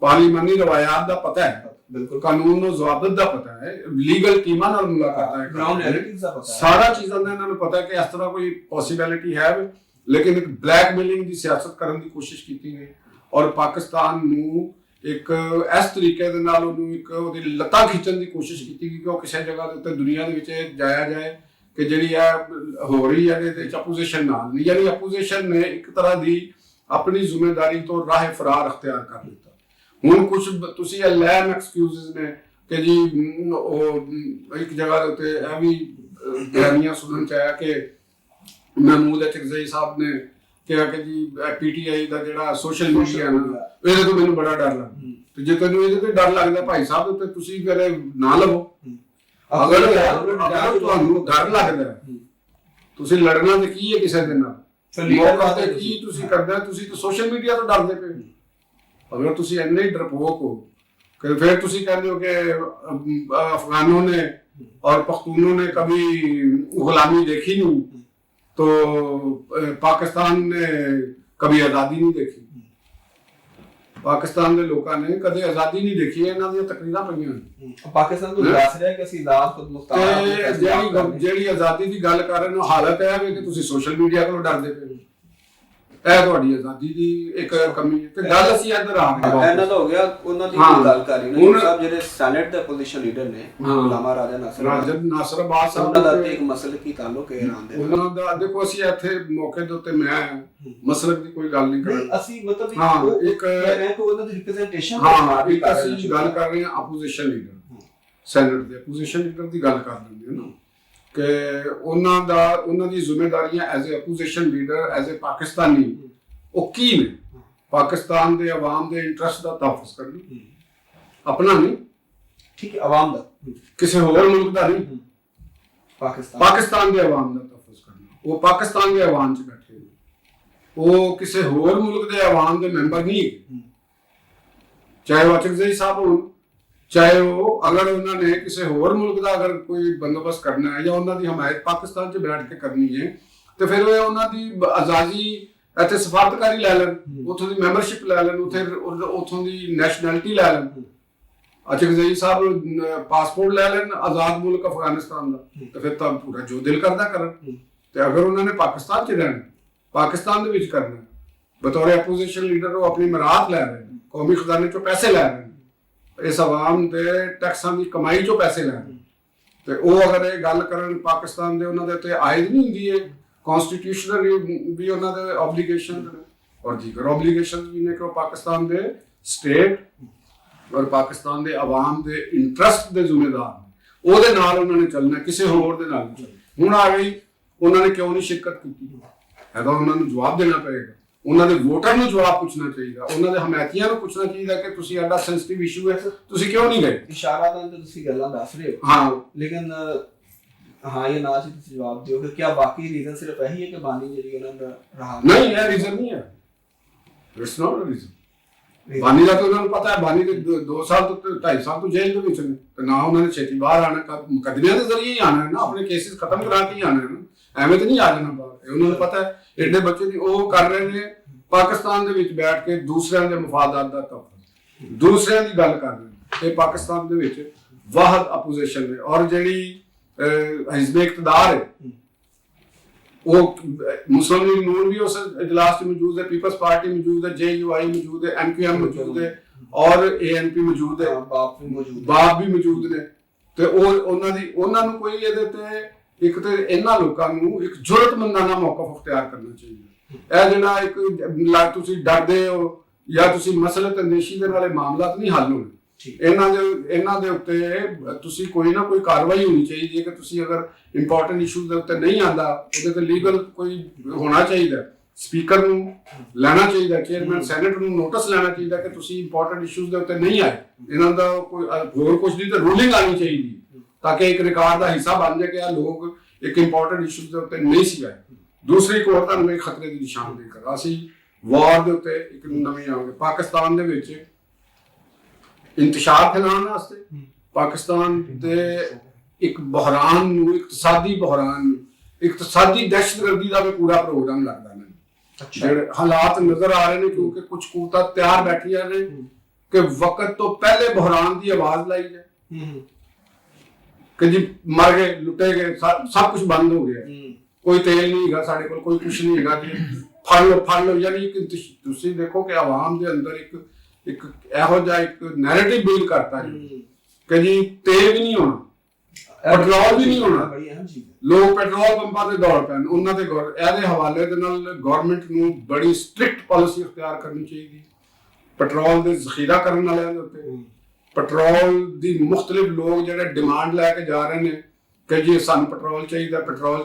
ਪਾਰਲੀਮਾਨੀ ਰਵਾਇਤ ਦਾ ਪਤਾ ਹੈ, ਬਿਲਕੁਲ ਕਾਨੂੰਨ ਨੂੰ ਜ਼ਵਾਬਤ ਦਾ ਪਤਾ ਹੈ, ਲੀਗਲ ਟੀਮਾਂ ਨਾਲ ਮੁਲਾਕਾਤਾਂ ਹੈ, ਗਰਾਊਂਡ ਰਿਐਲਿਟੀਜ਼ ਦਾ ਪਤਾ ਹੈ, ਸਾਰਾ ਚੀਜ਼ਾਂ ਦਾ ਇਹਨਾਂ ਨੂੰ ਪਤਾ ਹੈ ਕਿ ਇਸ ਤਰ੍ਹਾਂ ਕੋਈ ਪੋਸੀਬਿਲਿਟੀ ਹੈ। ਲੇਕਿਨ ਇੱਕ ਬਲੈਕਮੇਲਿੰਗ ਦੀ ਸਿਆਸਤ ਕਰਨ ਦੀ ਕੋਸ਼ਿਸ਼ ਕੀਤੀ ਗਈ ਔਰ ਪਾਕਿਸਤਾਨ ਨੂੰ ਇੱਕ ਇਸ ਤਰੀਕੇ ਦੇ ਨਾਲ ਉਹਨੂੰ ਇੱਕ ਉਹਦੀ ਲੱਤਾਂ ਖਿੱਚਣ ਦੀ ਕੋਸ਼ਿਸ਼ ਕੀਤੀ ਗਈ ਕਿ ਉਹ ਕਿਸੇ ਜਗ੍ਹਾ ਦੇ ਉੱਤੇ ਦੁਨੀਆ ਦੇ ਵਿੱਚ ਜਾਇਆ ਜਾਏ ਕਿ ਜਿਹੜੀ ਆ ਹੋ ਰਹੀ ਹੈ ਇਹਦੇ ਵਿੱਚ ਅਪੋਜੀਸ਼ਨ ਨਾਲ ਨਹੀਂ, ਯਾਨੀ ਅਪੋਜੀਸ਼ਨ ਨੇ ਇੱਕ ਤਰ੍ਹਾਂ ਦੀ ਆਪਣੀ ਜ਼ਿੰਮੇਵਾਰੀ ਤੋਂ ਰਾਹ ਫਰਾਰ ਅਖਤਿਆਰ ਕਰ ਲਿੱਤਾ। ਹੁਣ ਕੁਝ ਤੁਸੀਂ ਇਹ ਲੈਮ ਐਕਸਕਿਊਜ਼ਸ ਨੇ ਕਿ ਜੀ ਉਹ ਇੱਕ ਜਗ੍ਹਾ ਦੇ ਉੱਤੇ ਇਹ ਵੀ ਬਿਆਨੀਆਂ ਸੁਣਨ ਚ ਆਇਆ ਕਿ ਮਹਿਮੂਦ ਅਚਕਜ਼ਈ ਸਾਹਿਬ ਨੇ ਕਿਹਾ ਕਿ ਜੀ ਪੀਟੀਆਈ ਦਾ ਜਿਹੜਾ ਸੋਸ਼ਲ ਮੀਡੀਆ ਨਾ ਇਹਦੇ ਤੋਂ ਮੈਨੂੰ ਬੜਾ ਡਰ ਲੱਗਦਾ, ਤੇ ਜੇ ਤੁਹਾਨੂੰ ਇਹਦੇ ਤੋਂ ਡਰ ਲੱਗਦਾ ਭਾਈ ਸਾਹਿਬ ਤੇ ਤੁਸੀਂ ਫਿਰ ਨਾ ਲਵੋ। ਅਗਰ ਤੁਹਾਨੂੰ ਡਰ ਲੱਗਦਾ ਤੁਸੀਂ ਲੜਨਾ ਤੇ ਕੀ ਹੈ ਕਿਸੇ ਦੇ ਨਾਲ, ਮੌਕਾ ਤੇ ਕੀ ਤੁਸੀਂ ਕਰਦੇ, ਤੁਸੀਂ ਤਾਂ ਸੋਸ਼ਲ ਮੀਡੀਆ ਤੋਂ ਡਰਦੇ ਪਏ। ਅਗਰ ਤੁਸੀਂ ਇੰਨੇ ਹੀ ਡਰਪੋਕ ਹੋ ਕਿ ਫਿਰ ਤੁਸੀਂ ਕਹਿੰਦੇ ਹੋ ਕਿ ਅਫਗਾਨों ने और पख्तूनों ने कभी गुलामी देखी नहीं तो पाकिस्तान ने कभी आज़ादी नहीं देखी। ਪਾਕਿਸਤਾਨ ਦੇ ਲੋਕਾਂ ਨੇ ਕਦੇ ਆਜ਼ਾਦੀ ਨਹੀਂ ਦੇਖੀ, ਇਹਨਾਂ ਦੀਆਂ ਤਕਰੀਰਾਂ ਪਈਆਂ ਨੇ। ਪਾਕਿਸਤਾਨ ਤੋਂ ਦੱਸ ਰਿਹਾ ਕਿ ਅਸੀਂ ਆਜ਼ਾਦ ਖੁਦ ਮੁਖਤਾਰ ਤੇ ਜਿਹੜੀ ਆਜ਼ਾਦੀ ਦੀ ਗੱਲ ਕਰ ਰਹੇ ਨੇ, ਹਾਲਤ ਇਹ ਹੈ ਕਿ ਤੁਸੀਂ ਸੋਸ਼ਲ ਮੀਡੀਆ ਕੋਲੋਂ ਡਰਦੇ ਪਏ ਹੋ। ਇਹ ਤੁਹਾਡੀ ਆਜ਼ਾਦੀ ਦੀ ਇੱਕ ਕਮੀ ਹੈ। ਤੇ ਗੱਲ ਅਸੀਂ ਇੱਧਰ ਆ ਗਏ, ਇਹਨਾਂ ਦਾ ਹੋ ਗਿਆ ਉਹਨਾਂ ਦੀ ਗੱਲ ਕਰ ਰਹੀ ਨੇ ਸਾਹਿਬ ਜਿਹੜੇ ਸੈਨੇਟ ਦੇ ਆਪੋਜੀਸ਼ਨ ਲੀਡਰ ਨੇ ਗੁਲਾਮਾ ਰਾਜਾ ਨਾਸਰ ਅਬਾਸ ਸਾਹਿਬ, ਉਹਨਾਂ ਦਾ ਤੇ ਇੱਕ ਮਸਲਕੀ ਤਾਲੁਕ ਹੈ ਇਰਾਨ ਦੇ ਨਾਲ। ਉਹਨਾਂ ਦਾ ਦੇਖੋ, ਅਸੀਂ ਇੱਥੇ ਮੌਕੇ ਦੇ ਉੱਤੇ ਮੈਂ ਮਸਲਕ ਦੀ ਕੋਈ ਗੱਲ ਨਹੀਂ ਕਰ ਰਿਹਾ, ਅਸੀਂ ਮਤਲਬ ਇੱਕ ਕਹਿ ਰਹੇ ਕਿ ਉਹਨਾਂ ਦੀ ਰਿਪਰੈਜ਼ੈਂਟੇਸ਼ਨ ਇੱਕ ਅਸੀਂ ਗੱਲ ਕਰ ਰਹੇ ਹਾਂ ਆਪੋਜੀਸ਼ਨ ਲੀਡਰ, ਸੈਨੇਟ ਦੇ ਆਪੋਜੀਸ਼ਨ ਲੀਡਰ ਦੀ ਗੱਲ ਕਰ ਲੈਂਦੇ ਹਾਂ ਨਾ, ਕਿ ਉਹਨਾਂ ਦੀ ਜ਼ਿੰਮੇਵਾਰੀਆਂ as a opposition leader, as a Pakistani, ਉਹ ਕੀ ਨੇ? ਪਾਕਿਸਤਾਨ ਦੇ ਆਵਾਮ ਦੇ ਇੰਟਰਸਟ ਦਾ ਤਹਫੁਜ਼ ਕਰਨਾ, ਆਪਣਾ ਨਹੀਂ, ਠੀਕ ਹੈ, ਆਵਾਮ ਦਾ, ਕਿਸੇ ਹੋਰ ਮੁਲਕ ਦਾ ਨਹੀਂ, ਪਾਕਿਸਤਾਨ ਦੇ ਆਵਾਮ ਦਾ ਤਹਫੁਜ਼ ਕਰਨਾ। ਉਹ ਪਾਕਿਸਤਾਨ ਦੇ ਆਵਾਮ 'ਚ ਬੈਠੇ ਨੇ, ਉਹ ਕਿਸੇ ਹੋਰ ਮੁਲਕ ਦੇ ਆਵਾਮ ਦੇ ਮੈਂਬਰ ਨਹੀਂ, ਚਾਹੇ ਉਹ ਅਚਕਜ਼ਈ ਸਾਹਿਬ ਹੋਣ, ਚਾਹੇ ਉਹ ਅਗਰ ਉਹਨਾਂ ਨੇ ਕਿਸੇ ਹੋਰ ਮੁਲਕ ਦਾ ਅਗਰ ਕੋਈ ਬੰਦੋਬਸਤ ਕਰਨਾ ਹੈ ਜਾਂ ਉਹਨਾਂ ਦੀ ਹਮਾਇਤ ਪਾਕਿਸਤਾਨ 'ਚ ਬੈਠ ਕੇ ਕਰਨੀ ਹੈ, ਤੇ ਫਿਰ ਉਹ ਉਹਨਾਂ ਦੀ ਆਜ਼ਾਦੀ ਇੱਥੇ ਸਫਾਰਤਕਾਰੀ ਲੈ ਲੈਣ, ਉੱਥੋਂ ਦੀ ਮੈਂਬਰਸ਼ਿਪ ਲੈ ਲੈਣ, ਉੱਥੋਂ ਦੀ ਨੈਸ਼ਨੈਲਿਟੀ ਲੈ ਲੈਣ। ਅਚਕਜ਼ਈ ਸਾਹਿਬ ਪਾਸਪੋਰਟ ਲੈ ਲੈਣ ਆਜ਼ਾਦ ਮੁਲਕ ਅਫਗਾਨਿਸਤਾਨ ਦਾ, ਤੇ ਫਿਰ ਤਾਂ ਪੂਰਾ ਜੋ ਦਿਲ ਕਰਦਾ ਕਰਨ। ਤੇ ਅਗਰ ਉਹਨਾਂ ਨੇ ਪਾਕਿਸਤਾਨ 'ਚ ਰਹਿਣਾ, ਪਾਕਿਸਤਾਨ ਦੇ ਵਿੱਚ ਕਰਨਾ, ਬਤੌਰ ਆਪੋਜੀਸ਼ਨ ਲੀਡਰ ਉਹ ਆਪਣੀ ਮਰਾਦ ਲੈ ਰਹੇ ਨੇ, ਕੌਮੀ ਖਜ਼ਾਨੇ 'ਚੋਂ ਪੈਸੇ ਲੈ ਰਹੇ ਨੇ, ਇਸ ਆਵਾਮ ਦੇ ਟੈਕਸਾਂ ਦੀ ਕਮਾਈ 'ਚੋਂ ਪੈਸੇ ਲੈ ਰਹੇ ਨੇ, ਤੇ ਉਹ ਅਗਰ ਇਹ ਗੱਲ ਕਰਨ ਪਾਕਿਸਤਾਨ ਦੇ ਉਹਨਾਂ ਦੇ ਉੱਤੇ ਆਇਦ ਨਹੀਂ ਹੁੰਦੀ ਹੈ, ਕਨਸਟੀਟਿਊਸ਼ਨਲ ਵੀ ਉਹਨਾਂ ਦੇ ਆਬਲੀਗੇਸ਼ਨ ਨੇ ਔਰ ਦੀਗਰ ਆਬਲੀਗੇਸ਼ਨ ਵੀ ਨੇ ਕਿ ਉਹ ਪਾਕਿਸਤਾਨ ਦੇ ਸਟੇਟ ਔਰ ਪਾਕਿਸਤਾਨ ਦੇ ਆਵਾਮ ਦੇ ਇੰਟਰਸਟ ਦੇ ਜ਼ਿੰਮੇਦਾਰ ਨੇ। ਉਹਦੇ ਨਾਲ ਉਹਨਾਂ ਨੇ ਚੱਲਣਾ, ਕਿਸੇ ਹੋਰ ਦੇ ਨਾਲ ਨਹੀਂ ਚੱਲਣਾ। ਹੁਣ ਆ ਗਈ, ਉਹਨਾਂ ਨੇ ਕਿਉਂ ਨਹੀਂ ਸ਼ਿਰਕਤ ਕੀਤੀ, ਇਹਦਾ ਉਹਨਾਂ ਨੂੰ ਜਵਾਬ ਦੇਣਾ ਪਏਗਾ। ਉਹਨਾਂ ਦੇ ਵੋਟਰ ਨੂੰ ਜਵਾਬ ਪੁੱਛਣਾ ਚਾਹੀਦਾ, ਉਹਨਾਂ ਦੇ ਹਮਾਇਤੀਆਂ ਨੂੰ ਪੁੱਛਣਾ ਚਾਹੀਦਾ ਕਿ ਤੁਸੀਂ ਐਡਾ ਸੈਂਸਿਟਿਵ ਇਸ਼ੂ ਹੈ, ਤੁਸੀਂ ਕਿਉਂ ਨਹੀਂ ਗਏ। ਇਸ਼ਾਰਾ ਤਾਂ ਤੁਸੀਂ ਗੱਲਾਂ ਦੱਸ ਰਹੇ ਹੋ, ਹਾਂ, ਲੇਕਿਨ ਹਾਂ ਇਹ ਨਾ ਸੀ ਤੁਸੀਂ ਜਵਾਬ ਦਿਓ ਕਿ ਕਿਆ ਬਾਕੀ ਰੀਜ਼ਨ ਸਿਰਫ ਇਹੀ ਹੈ ਕਿ ਬਾਨੀ ਜਿਹੜੀ ਉਹਨਾਂ ਦਾ ਰਹਾ ਨਹੀਂ, ਇਹ ਰੀਜ਼ਨ ਨਹੀਂ ਹੈ, ਇਟਸ ਨਾਟ ਅ ਰੀਜ਼ਨ। ਬਾਨੀ ਦਾ ਤਾਂ ਉਹਨਾਂ ਨੂੰ ਪਤਾ ਹੈ, ਬਾਨੀ ਦੇ 2 ਸਾਲ ਤੋਂ 2.5 ਸਾਲ ਤੋਂ ਜੇਲ੍ਹ ਦੇ ਵਿੱਚ ਨੇ, ਤੇ ਨਾ ਉਹਨਾਂ ਨੇ ਛੇਤੀ ਬਾਹਰ ਆਣਾ, ਮੁਕੱਦਮਿਆਂ ਦੇ ਜ਼ਰੀਏ ਹੀ ਆਣਾ ਹੈ ਨਾ, ਆਪਣੇ ਕੇਸਿਸ ਖਤਮ ਕਰਾ ਕੇ ਹੀ ਆਣਾ ਹੈ ਨਾ, ਐਵੇਂ ਤਾਂ ਨਹੀਂ ਆ ਜਾਣਾ ਬਾਹਰ। ਉਹਨਾਂ ਨੂੰ ਪਤਾ ਹੈ ਏਡੇ ਬੱਚੇ ਦੀ ਉਹ ਕਰ ਰਹੇ ਨੇ ਪਾਕਿਸਤਾਨ ਦੇ ਵਿੱਚ ਬੈਠ ਕੇ ਦੂਸਰਿਆਂ ਦੇ ਮਫਾਦਾਤ ਦਾ ਤਹਫੁਜ਼, ਦੂਸਰਿਆਂ ਦੀ ਗੱਲ ਕਰ ਰਹੇ ਨੇ। ਇਹ ਪਾਕਿਸਤਾਨ ਦੇ ਵਿੱਚ ਵਾਹਦ ਆਪੋਜੀਸ਼ਨ ਨੇ, ਔਰ ਜਿਹੜੀ ਹਿਜ਼ਬ ਇਕਤਦਾਰ ਹੈ ਉਹ ਮੁਸਲਿਮ ਲੀਗ ਨੂਨ ਵੀ ਉਸ ਇਜਲਾਸ 'ਚ ਮੌਜੂਦ ਹੈ, ਪੀਪਲਸ ਪਾਰਟੀ ਮੌਜੂਦ ਹੈ, JUI ਮੌਜੂਦ ਹੈ, MQM ਮੌਜੂਦ ਹੈ, ਔਰ ANP ਮੌਜੂਦ ਹੈ, ਬਾਪ ਵੀ ਮੌਜੂਦ ਨੇ। ਤੇ ਉਹਨਾਂ ਨੂੰ ਕੋਈ ਇਹਦੇ ਤੇ ਇੱਕ ਤੇ ਇਹਨਾਂ ਲੋਕਾਂ ਨੂੰ ਇੱਕ ਜ਼ੁਰਤਮੰਦਾਨਾ ਮੌਕਫ ਅਖਤਿਆਰ ਕਰਨਾ ਚਾਹੀਦਾ। ਇਹ ਜਿਹੜਾ ਇੱਕ ਤੁਸੀਂ ਡਰਦੇ ਹੋ ਜਾਂ ਤੁਸੀਂ ਮਸਲੇ ਤੰਦੇਸ਼ੀ ਦੇ ਨਾਲੇ ਮਾਮਲਾ ਨਹੀਂ ਹੱਲ ਹੋਣੇ, ਇਹਨਾਂ ਦੇ ਉੱਤੇ ਤੁਸੀਂ ਕੋਈ ਨਾ ਕੋਈ ਕਾਰਵਾਈ ਹੋਣੀ ਚਾਹੀਦੀ ਹੈ ਕਿ ਤੁਸੀਂ ਅਗਰ ਇੰਪੋਰਟੈਂਟ ਇਸ਼ੂਜ਼ ਦੇ ਉੱਤੇ ਨਹੀਂ ਆਂਦਾ, ਉਹਦੇ ਤੇ ਲੀਗਲ ਕੋਈ ਹੋਣਾ ਚਾਹੀਦਾ, ਸਪੀਕਰ ਨੂੰ ਲੈਣਾ ਚਾਹੀਦਾ, ਚੇਅਰਮੈਨ ਸੈਨੇਟ ਨੂੰ ਨੋਟਿਸ ਲੈਣਾ ਚਾਹੀਦਾ ਕਿ ਤੁਸੀਂ ਇੰਪੋਰਟੈਂਟ ਇਸ਼ੂਜ਼ ਦੇ ਉੱਤੇ ਨਹੀਂ ਆਏ, ਇਹਨਾਂ ਦਾ ਕੋਈ ਹੋਰ ਕੁਝ ਨਹੀਂ ਤਾਂ ਰੂਲਿੰਗ ਆਣੀ ਚਾਹੀਦੀ, ਤਾਂ ਕਿ ਇੱਕ ਰਿਕਾਰਡ ਦਾ ਹਿੱਸਾ ਬਣ ਜਾਏ ਕਿ ਇਹ ਲੋਕ ਇੱਕ ਇੰਪੋਰਟੈਂਟ ਇਸ਼ੂਜ਼ ਦੇ ਉੱਤੇ ਨਹੀਂ ਸੀ ਆਏ। ਦੂਸਰੀ ਕੋਰ ਤੁਹਾਨੂੰ ਇੱਕ ਖਤਰੇ ਦੀ ਨਿਸ਼ਾਨਦੇਹੀ ਕਰ, ਅਸੀਂ ਵਾਰ ਦੇ ਉੱਤੇ ਇੱਕ ਨਵੀਂ ਆਵਾਂਗੇ। ਪਾਕਿਸਤਾਨ ਦੇ ਵਿੱਚ ਇੰਤਸ਼ਾਰ ਫੈਲਾਉਣ ਵਾਸਤੇ, ਪਾਕਿਸਤਾਨ ਦੇ ਇੱਕ ਬਹਰਾਨ ਨੂੰ, ਇਕਤਸਾਦੀ ਬਹਰਾਨ ਨੂੰ, ਇਕਤਸਾਦੀ ਦਹਿਸ਼ਤਗਰਦੀ ਦਾ ਵੀ ਪੂਰਾ ਪ੍ਰੋਗਰਾਮ ਲੱਗਦਾ ਮੈਨੂੰ। ਜਿਹੜੇ ਹਾਲਾਤ ਨਜ਼ਰ ਆ ਰਹੇ ਨੇ, ਕਿਉਂਕਿ ਕੁਝ ਕੂਤਾਂ ਤਿਆਰ ਬੈਠੀਆਂ ਨੇ ਕਿ ਵਕਤ ਤੋਂ ਪਹਿਲੇ ਬਹਰਾਨ ਦੀ ਆਵਾਜ਼ ਲਾਈ ਜਾਏ ਕਿ ਜੀ ਮਰ ਗਏ, ਲੁੱਟੇ ਗਏ, ਸਭ ਕੁਝ ਬੰਦ ਹੋ ਗਿਆ, ਕੋਈ ਤੇਲ ਨਹੀਂ ਹੈਗਾ ਸਾਡੇ ਕੋਲ, ਕੋਈ ਕੁਝ ਨਹੀਂ ਹੈਗਾ ਜੀ, ਫੜ ਲਓ। ਯਾਨੀ ਕਿ ਤੁਸੀਂ ਦੇਖੋ ਕਿ ਆਵਾਮ ਦੇ ਅੰਦਰ ਇੱਕ ਇਹੋ ਜਿਹਾ ਇੱਕ ਨੈਰੇਟਿਵ ਬਿਲਡ ਕਰਤਾ ਜੀ ਕਿ ਜੀ ਤੇਲ ਵੀ ਨਹੀਂ ਹੋਣਾ, ਪੈਟਰੋਲ ਵੀ ਨਹੀਂ ਹੋਣਾ, ਲੋਕ ਪੈਟਰੋਲ ਪੰਪਾਂ ਤੇ ਦੌੜ ਪੈਣ। ਉਹਨਾਂ ਦੇ ਇਹਦੇ ਹਵਾਲੇ ਦੇ ਨਾਲ ਗਵਰਨਮੈਂਟ ਨੂੰ ਬੜੀ ਸਟ੍ਰਿਕਟ ਪਾਲਿਸੀ ਅਖਤਿਆਰ ਕਰਨੀ ਚਾਹੀਦੀ। ਪੈਟਰੋਲ ਦੇ ਜ਼ਖੀਰਾ ਕਰਨ ਵਾਲਿਆਂ ਦੇ ਉੱਤੇ, ਪੈਟਰੋਲ ਦੀ ਮੁਖਤਲਿਫ ਲੋਕ ਜਿਹੜੇ ਡਿਮਾਂਡ ਲੈ ਕੇ ਜਾ ਰਹੇ ਨੇ ਕਿ ਜੀ ਸਾਨੂੰ ਪੈਟਰੋਲ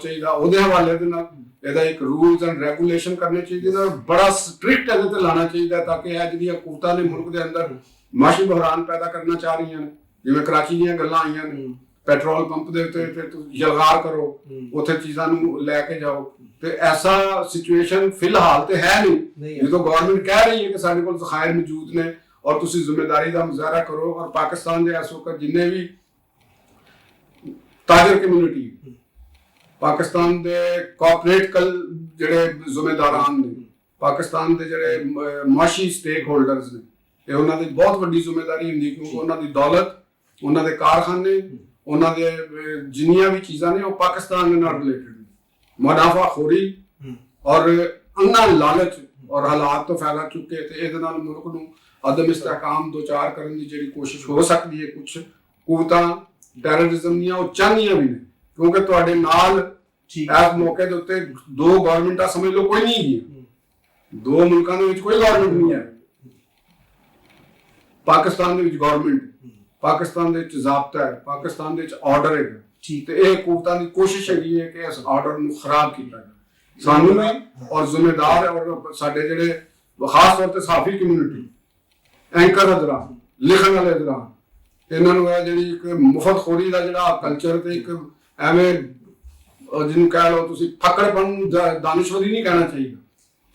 ਚਾਹੀਦਾ, ਉਹਦੇ ਹਵਾਲੇ ਦੇ ਨਾਲ ਇਹਦਾ ਇੱਕ ਰੂਲਸ ਐਂਡ ਰੈਗੂਲੇਸ਼ਨ ਕਰਨੇ ਚਾਹੀਦੇ ਨੇ, ਬੜਾ ਸਟ੍ਰਿਕਟ ਇਹਦੇ ਤੇ ਲਾਣਾ ਚਾਹੀਦਾ, ਤਾਂ ਕਿ ਇਹ ਜਿਹੜੀਆਂ ਕੂਤਾਂ ਨੇ ਮੁਲਕ ਦੇ ਅੰਦਰ ਮਾਸ਼ੀ ਬਹਰਾਨ ਪੈਦਾ ਕਰਨਾ ਚਾਹ ਰਹੀਆਂ ਨੇ, ਜਿਵੇਂ ਕਰਾਚੀ ਦੀਆਂ ਗੱਲਾਂ ਆਈਆਂ ਨੇ, ਪੈਟਰੋਲ ਪੰਪ ਦੇ ਉੱਤੇ ਤੁਸੀਂ ਯਲਗਾਰ ਕਰੋ, ਉੱਥੇ ਚੀਜ਼ਾਂ ਨੂੰ ਲੈ ਕੇ ਜਾਓ। ਤੇ ਐਸਾ ਸਿਚੁਏਸ਼ਨ ਫਿਲਹਾਲ ਤੇ ਹੈ ਨਹੀਂ, ਜਦੋਂ ਗਵਰਨਮੈਂਟ ਕਹਿ ਰਹੀ ਹੈ ਕਿ ਸਾਡੇ ਕੋਲ ਜ਼ਖਾਇਰ ਮੌਜੂਦ ਨੇ ਔਰ ਤੁਸੀਂ ਜ਼ਿੰਮੇਦਾਰੀ ਦਾ ਮੁਜ਼ਾਹਰਾ ਕਰੋ। ਔਰ ਪਾਕਿਸਤਾਨ ਦੇ ਇਸ ਵਕਤ ਜਿੰਨੇ ਵੀ ਤਾਜਰ ਕਮਿਊਨਿਟੀ, ਪਾਕਿਸਤਾਨ ਦੇ ਕਾਰਪੋਰੇਟ ਜਿਹੜੇ ਜ਼ਿੰਮੇਦਾਰਾਂ ਨੇ, ਪਾਕਿਸਤਾਨ ਦੇ ਜਿਹੜੇ ਮਾਸ਼ੀ ਸਟੇਕ ਹੋਲਡਰਸ ਨੇ, ਇਹ ਉਹਨਾਂ ਦੀ ਬਹੁਤ ਵੱਡੀ ਜ਼ਿੰਮੇਵਾਰੀ ਹੁੰਦੀ, ਕਿਉਂਕਿ ਉਹਨਾਂ ਦੀ ਦੌਲਤ, ਉਹਨਾਂ ਦੇ ਕਾਰਖਾਨੇ, ਉਹਨਾਂ ਦੇ ਜਿੰਨੀਆਂ ਵੀ ਚੀਜ਼ਾਂ ਨੇ ਉਹ ਪਾਕਿਸਤਾਨ ਦੇ ਨਾਲ ਰਿਲੇਟਡ ਨੇ। ਮੁਨਾਫਾਖੋਰੀ ਔਰ ਅੰਨਾ ਲਾਲਚ ਔਰ ਹਾਲਾਤ ਤੋਂ ਫਾਇਦਾ ਚੁੱਕੇ ਤੇ ਇਹਦੇ ਨਾਲ ਮੁਲਕ ਨੂੰ ਅਦਮ ਇਸਤਹਿਕਾਮ ਦੋ ਚਾਰ ਕਰਨ ਦੀ ਜਿਹੜੀ ਕੋਸ਼ਿਸ਼ ਹੋ ਸਕਦੀ ਹੈ, ਕੁਛ ਕੂਵਤਾਂ ਟੈਰਰਿਜ਼ਮ ਦੀਆਂ ਉਹ ਚਾਹੁੰਦੀਆਂ ਵੀ ਨੇ, ਕਿਉਂਕਿ ਤੁਹਾਡੇ ਨਾਲ ਇਸ ਮੌਕੇ ਦੇ ਉੱਤੇ ਦੋ ਗਵਰਨਮੈਂਟਾਂ ਸਮਝ ਲਓ ਕੋਈ ਨਹੀਂ ਹੈਗੀਆਂ, ਦੋ ਮੁਲਕਾਂ ਦੇ ਵਿੱਚ ਕੋਈ ਗਵਰਨਮੈਂਟ ਨਹੀਂ ਹੈ। ਪਾਕਿਸਤਾਨ ਦੇ ਵਿੱਚ ਗਵਰਨਮੈਂਟ, ਪਾਕਿਸਤਾਨ ਦੇ ਵਿੱਚ ਜ਼ਾਬਤਾ ਹੈ, ਪਾਕਿਸਤਾਨ ਦੇ ਵਿੱਚ ਆਰਡਰ ਹੈ, ਤੇ ਇਹ ਕੂਵਤਾਂ ਦੀ ਕੋਸ਼ਿਸ਼ ਹੈਗੀ ਹੈ ਕਿ ਇਸ ਆਰਡਰ ਨੂੰ ਖਰਾਬ ਕੀਤਾ ਜਾਏ। ਸਾਨੂੰ ਵੀ ਔਰ ਜ਼ਿੰਮੇਦਾਰ ਔਰ ਸਾਡੇ ਜਿਹੜੇ ਖਾਸ ਤੌਰ ਤੇ ਸਾਫੀ ਕਮਿਊਨਿਟੀ, ਐਂਕਰ ਅਦਰਾਨ, ਲਿਖਣ ਵਾਲੇ ਅਦਰਾਨ, ਇਹਨਾਂ ਨੂੰ ਇਹ ਜਿਹੜੀ ਇੱਕ ਮੁਫਤਖੋਰੀ ਦਾ ਜਿਹੜਾ ਕਲਚਰ ਤੇ ਇੱਕ ਐਵੇਂ ਜਿਹਨੂੰ ਕਹਿ ਲਓ ਤੁਸੀਂ ਫੱਕੜਪਨ, ਦਾਨਿਸ਼ਵਰੀ ਨਹੀਂ ਕਹਿਣਾ ਚਾਹੀਦਾ।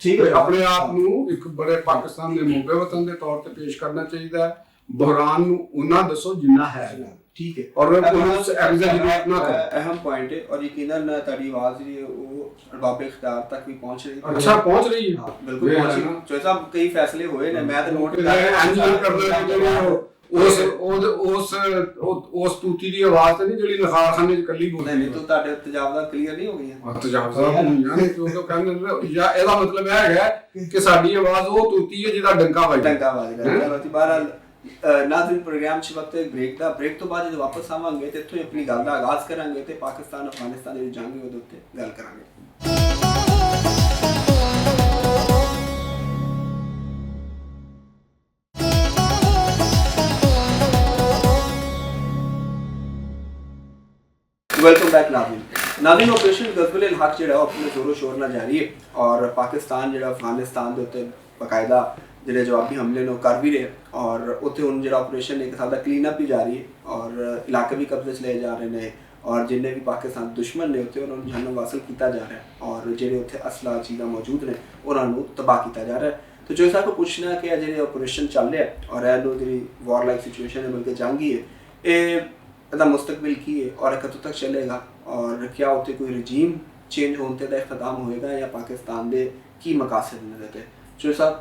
ਠੀਕ ਹੈ, ਆਪਣੇ ਆਪ ਨੂੰ ਇੱਕ ਬੜੇ ਪਾਕਿਸਤਾਨ ਦੇ ਮੋਗੇ ਵਤਨ ਦੇ ਤੌਰ ਤੇ ਪੇਸ਼ ਕਰਨਾ ਚਾਹੀਦਾ ਹੈ। ਬੁਹਰਾਨ ਨੂੰ ਉਹਨਾਂ ਦੱਸੋ ਜਿੰਨਾ ਹੈ। ਠੀਕ ਹੈ, ਔਰ ਐਗਜ਼ੈਜਰੇਟ ਨਾ ਕਰੋ। ਅਹਿਮ ਪੁਆਇੰਟ ਹੈ ਔਰ ਯਕੀਨਨ ਤੁਹਾਡੀ ਆਵਾਜ਼ ਜਿਹੜੀ ਉਹ ਅਰਬਾਬ ਇਖਤਿਆਰ ਤੱਕ ਵੀ ਪਹੁੰਚ ਰਹੀ ਹੈ। ਅੱਛਾ, ਪਹੁੰਚ ਰਹੀ ਹੈ, ਬਿਲਕੁਲ ਪਹੁੰਚ ਰਹੀ ਹੈ। ਜੋ ਸਾਹਿਬ ਕਈ ਫੈਸਲੇ ਹੋਏ ਨੇ, ਮੈਂ ਤਾਂ ਨੋਟ ਕਰਨਾ ਜਿਹੜੀ ਉਸ ਤੂਤੀ ਦੀ ਆਵਾਜ਼ ਤੇ ਨਹੀਂ ਜਿਹੜੀ ਨਖਾਰਖਾਨੇ ਚ ਕੱਲੀ ਬੋਲਦੀ ਨਹੀਂ, ਤਾਂ ਤੁਹਾਡੇ ਤਜਾਵਜ਼ਾਂ ਕਲੀਅਰ ਨਹੀਂ ਹੋ ਗਈਆਂ। ਤਜਾਵਜ਼ਾਂ ਹੋਈਆਂ ਨੇ, ਕਿਉਂਕਿ ਕਹਿੰਦੇ ਜਾਂ ਇਹਦਾ ਮਤਲਬ ਇਹ ਹੈਗਾ ਕਿ ਸਾਡੀ ਆਵਾਜ਼ ਉਹ ਤੂਤੀ ਹੈ ਜਿਹਦਾ ਡੰਕਾ ਵੱਜਦਾ। ਬਹਰਹਾਲ ਨਾਜ਼ਰੀਨ, ਪ੍ਰੋਗਰਾਮ 'ਚ ਵਕਤ ਬ੍ਰੇਕ ਦਾ, ਬ੍ਰੇਕ ਤੋਂ ਬਾਅਦ ਜਦੋਂ ਵਾਪਸ ਆਵਾਂਗੇ ਤੇ ਇੱਥੋਂ ਹੀ ਆਪਣੀ ਗੱਲ ਦਾ ਆਗਾਜ਼ ਕਰਾਂਗੇ ਤੇ ਪਾਕਿਸਤਾਨ ਅਫਗਾਨਿਸਤਾਨ ਦੀ ਜੰਗ ਉਹਦੇ ਉੱਤੇ ਗੱਲ ਕਰਾਂਗੇ। वेलकम बैक नाज़रीन ऑपरेशन गज़बुल हक जो अपने जोरों शोर ਨਾਲ ਜਾਰੀ ਹੈ और पाकिस्तान जो अफगानिस्तान के उत्ते बाकायदा ਜਿਹੜੇ ਜਵਾਬੀ ਹਮਲੇ ਨੂੰ ਕਰ ਵੀ ਰਹੇ ਔਰ ਉੱਥੇ ਹੁਣ ਜਿਹੜਾ ਆਪਰੇਸ਼ਨ ਇੱਕ ਹਿਸਾਬ ਦਾ ਕਲੀਨ ਅਪ ਵੀ ਜਾਰੀ ਹੈ ਔਰ ਇਲਾਕੇ ਵੀ ਕਬਜ਼ੇ 'ਚ ਲਏ ਜਾ ਰਹੇ ਨੇ ਔਰ ਜਿੰਨੇ ਵੀ ਪਾਕਿਸਤਾਨ ਦੁਸ਼ਮਣ ਨੇ ਉੱਥੇ ਉਹਨਾਂ ਨੂੰ ਜਾਨੋਂ ਵਾਸਲ ਕੀਤਾ ਜਾ ਰਿਹਾ ਔਰ ਜਿਹੜੇ ਉੱਥੇ ਅਸਲਾ ਚੀਜ਼ਾਂ ਮੌਜੂਦ ਨੇ ਉਹਨਾਂ ਨੂੰ ਤਬਾਹ ਕੀਤਾ ਜਾ ਰਿਹਾ। तो जो साहब को पूछना है कि जो ऑपरेशन चल रहा है और यह जी वॉर लाइक सिचुएशन है बल्कि जंग ही है, ये मुस्तकबिल की है और कदों तक चलेगा और क्या उत्ते कोई रजीम चेंज होने का इख्तिताम होएगा या पाकिस्तान के की मकासद नज़र है जो साहब।